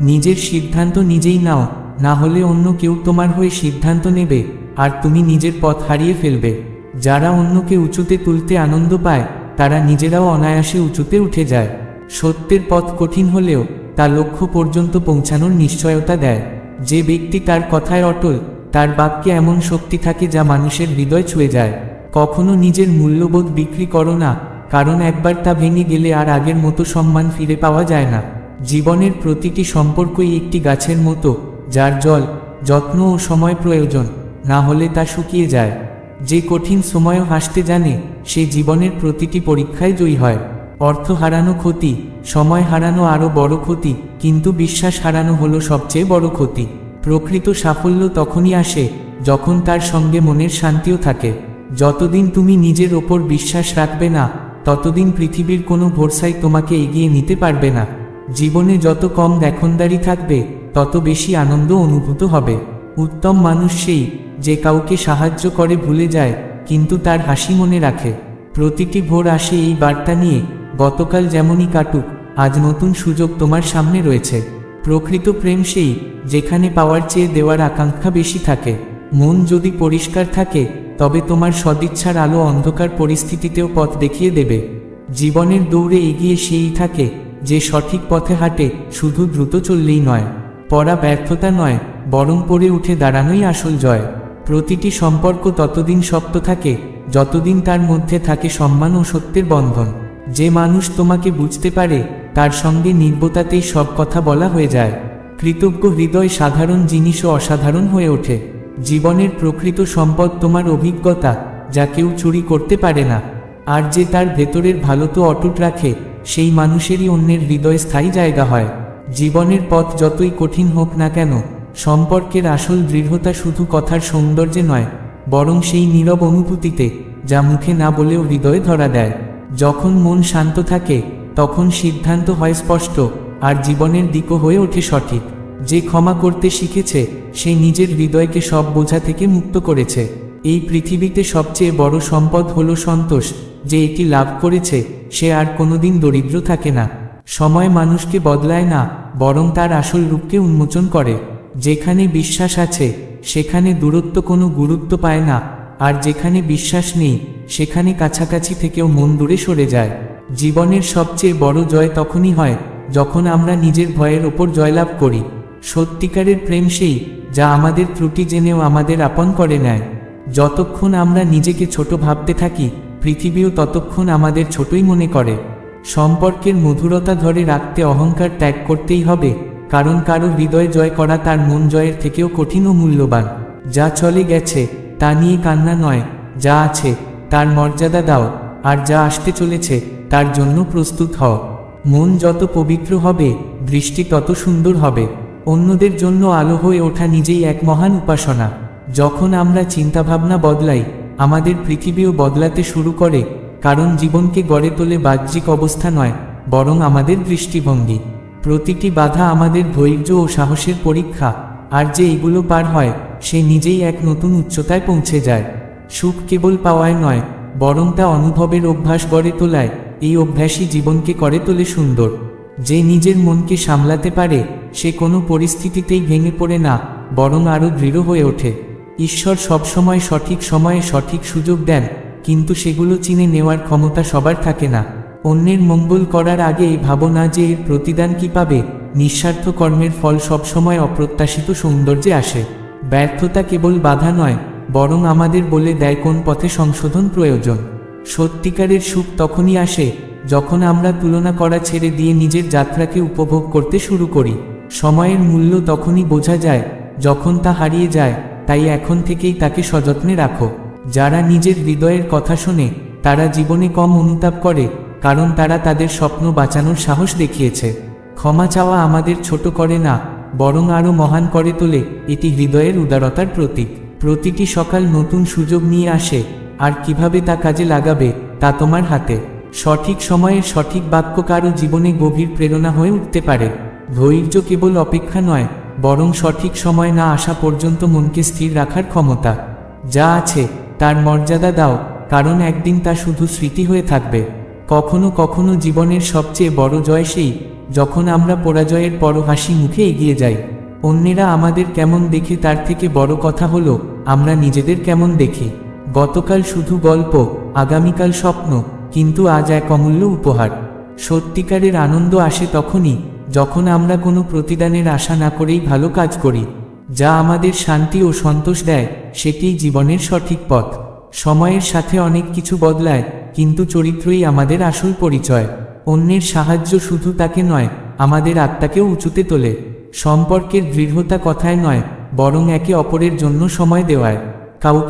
Speaker 1: নিজের সিদ্ধান্ত নিজেই নাও, না হলে অন্য কেউ তোমার হয়ে সিদ্ধান্ত নেবে, আর তুমি নিজের পথ হারিয়ে ফেলবে। যারা অন্যকে উঁচুতে তুলতে আনন্দ পায়, তারা নিজেরাও অনায়াসে উঁচুতে উঠে যায়। সত্যের পথ কঠিন হলেও তা লক্ষ্য পর্যন্ত পৌঁছানোর নিশ্চয়তা দেয়। যে ব্যক্তি তার কথায় অটল, তার বাক্যে এমন শক্তি থাকে যা মানুষের হৃদয় ছুঁয়ে যায়। কখনো নিজের মূল্যবোধ বিক্রি করো না, কারণ একবার তা ভেঙে গেলে আর আগের মতো সম্মান ফিরে পাওয়া যায় না। জীবনের প্রতিটি সম্পর্কই একটি গাছের মতো, যার জল, যত্ন ও সময় প্রয়োজন, না হলে তা শুকিয়ে যায়। যে কঠিন সময়ও হাসতে জানে, সে জীবনের প্রতিটি পরীক্ষায় জয়ী হয়। অর্থ হারানো ক্ষতি, সময় হারানো আরও বড় ক্ষতি, কিন্তু বিশ্বাস হারানো হলো সবচেয়ে বড় ক্ষতি। প্রকৃত সাফল্য তখনই আসে যখন তার সঙ্গে মনের শান্তিও থাকে। যতদিন তুমি নিজের ওপর বিশ্বাস রাখবে না, ততদিন পৃথিবীর কোনো ভরসাই তোমাকে এগিয়ে নিতে পারবে না। জীবনে যত কম দেখনদারি থাকবে, তত বেশি আনন্দ অনুভূত হবে। উত্তম মানুষ সেই, যে কাউকে সাহায্য করে ভুলে যায়, কিন্তু তার হাসি মনে রাখে। প্রতিটি ভোর আসে এই বার্তা নিয়ে, গতকাল যেমনই কাটুক, আজ নতুন সুযোগ তোমার সামনে রয়েছে। প্রকৃত প্রেম সেই, যেখানে পাওয়ার চেয়ে দেওয়ার আকাঙ্ক্ষা বেশি থাকে। মন যদি পরিষ্কার থাকে, তবে তোমার সদিচ্ছার আলো অন্ধকার পরিস্থিতিতেও পথ দেখিয়ে দেবে। জীবনের দৌড়ে এগিয়ে সেই থাকে, যে সঠিক পথে হাঁটে, শুধু দ্রুত চললেই নয়। পড়া ব্যর্থতা নয়, বরং পড়ে উঠে দাঁড়ানোই আসল জয়। প্রতিটি সম্পর্ক ততদিন শক্ত থাকে, যতদিন তার মধ্যে থাকে সম্মান ও সত্যের বন্ধন। যে মানুষ তোমাকে বুঝতে পারে, তার সঙ্গে নির্ভরতাতেই সব কথা বলা হয়ে যায়। কৃতজ্ঞ হৃদয় সাধারণ জিনিসও অসাধারণ হয়ে ওঠে। জীবনের প্রকৃত সম্পদ তোমার অভিজ্ঞতা, যা কেউ চুরি করতে পারে না। আর যে তার ভেতরের ভালো তো অটুট রাখে, সেই মানুষেরই অন্যের হৃদয়ে স্থায়ী জায়গা হয়। জীবনের পথ যতই কঠিন হোক না কেন, সম্পর্কের আসল দৃঢ়তা শুধু কথার সৌন্দর্যে নয়, বরং সেই নীরব অনুভূতিতে, যা মুখে না বলেও হৃদয়ে ধরা দেয়। যখন মন শান্ত থাকে, তখন সিদ্ধান্ত হয় স্পষ্ট, আর জীবনের দিকও হয়ে ওঠে সঠিক। যে ক্ষমা করতে শিখেছে, সে নিজের হৃদয়কে সব বোঝা থেকে মুক্ত করেছে। এই পৃথিবীতে সবচেয়ে বড় সম্পদ হলো সন্তোষ। যে এটি লাভ করেছে, সে আর কোনোদিন দরিদ্র থাকে না। সময় মানুষকে বদলায় না, বরং তার আসল রূপকে উন্মোচন করে। যেখানে বিশ্বাস আছে, সেখানে দূরত্ব কোনো গুরুত্ব পায় না, আর যেখানে বিশ্বাস নেই, সেখানে কাছাকাছি থেকেও মন দূরে সরে যায়। জীবনের সবচেয়ে বড় জয় তখনই হয়, যখন আমরা নিজের ভয়ের ওপর জয়লাভ করি। সত্যিকারের প্রেম সেই, যা আমাদের ত্রুটি জেনেও আমাদের আপন করে নেয়। যতক্ষণ আমরা নিজেকে ছোট ভাবতে থাকি, পৃথিবীও ততক্ষণ আমাদের ছোটই মনে করে। সম্পর্কের মধুরতা ধরে রাখতে অহংকার ত্যাগ করতেই হবে, কারণ কারো হৃদয় জয় করা তার মন জয়ের থেকেও কঠিন ও মূল্যবান। যা চলে গেছে, তা নিয়ে কান্না নয়, যা আছে তার মর্যাদা দাও, আর যা আসতে চলেছে, তার জন্য প্রস্তুত হও। মন যত পবিত্র হবে, দৃষ্টি তত সুন্দর হবে। অন্যদের জন্য আলো হয়ে ওঠা নিজেই এক মহান উপাসনা। যখন আমরা চিন্তাভাবনা বদলাই, আমাদের পৃথিবীও বদলাতে শুরু করে, কারণ জীবনকে গড়ে তোলে বাহ্যিক অবস্থা নয়, বরং আমাদের দৃষ্টিভঙ্গি। প্রতিটি বাধা আমাদের ধৈর্য ও সাহসের পরীক্ষা, আর যে এগুলো পার হয়, সে নিজেই এক নতুন উচ্চতায় পৌঁছে যায়। সুখ কেবল পাওয়ায় নয়, বরং তা অনুভবের অভ্যাস গড়ে তোলায়। এই অভ্যাসই জীবনকে করে তোলে সুন্দর। যে নিজের মনকে সামলাতে পারে, সে কোনো পরিস্থিতিতেই ভেঙে পড়ে না, বরং আরও দৃঢ় হয়ে ওঠে। ঈশ্বর সবসময় সঠিক সময়ে সঠিক সুযোগ দেন, কিন্তু সেগুলো চিনে নেওয়ার ক্ষমতা সবার থাকে না। অন্যের মঙ্গল করার আগে ভাবো না যে এর প্রতিদান কি পাবে। নিঃস্বার্থ কর্মের ফল সবসময় অপ্রত্যাশিত সৌন্দর্যে আসে। ব্যর্থতা কেবল বাধা নয়, বরং আমাদের বলে দেয় কোন পথে সংশোধন প্রয়োজন। সত্যিকারের সুখ তখনই আসে যখন আমরা তুলনা করা ছেড়ে দিয়ে নিজের যাত্রাকে উপভোগ করতে শুরু করি। সময়ের মূল্য তখনই বোঝা যায় যখন তা হারিয়ে যায়, তাই এখন থেকেই তাকে সযত্নে রাখো। যারা নিজের হৃদয়ের কথা শোনে তারা জীবনে কম অনুতাপ করে, কারণ তারা তাদের স্বপ্ন বাঁচানোর সাহস দেখিয়েছে। ক্ষমা চাওয়া আমাদের ছোট করে না, বরং আরও মহান করে তোলে। এটি হৃদয়ের উদারতার প্রতীক। প্রতিটি সকাল নতুন সুযোগ নিয়ে আসে, আর কিভাবে তা কাজে লাগাবে তা তোমার হাতে। সঠিক সময়ের সঠিক বাক্য কারো জীবনে গভীর প্রেরণা হয়ে উঠতে পারে। ধৈর্য কেবল অপেক্ষা নয়, বরং সঠিক সময় না আসা পর্যন্ত মনকে স্থির রাখার ক্ষমতা। যা আছে তার মর্যাদা দাও, কারণ একদিন তা শুধু স্মৃতি হয়ে থাকবে। কখনো কখনো জীবনের সবচেয়ে বড় জয় সেই, যখন আমরা পরাজয়ের পরও হাসি মুখে এগিয়ে যাই। অন্যেরা আমাদের কেমন দেখে তার থেকে বড় কথা হলো আমরা নিজেদের কেমন দেখি। গতকাল শুধু গল্প, আগামীকাল স্বপ্ন, কিন্তু আজ এক অমূল্য উপহার। সত্যিকারের আনন্দ আসে তখনই যখন আমরা কোনো প্রতিদানের আশা না করেই ভালো কাজ করি। যা আমাদের শান্তি ও সন্তোষ দেয়, সেটিই জীবনের সঠিক পথ। সময়ের সাথে অনেক কিছু বদলায়, কিন্তু চরিত্রই আমাদের আসল পরিচয়। অন্যের সাহায্য শুধু তাকে নয়, আমাদের আত্মাকেও উঁচুতে তোলে। সম্পর্কের দৃঢ়তা কথায় নয়, বরং একে অপরের জন্য সময় দেওয়ায়। কাউকে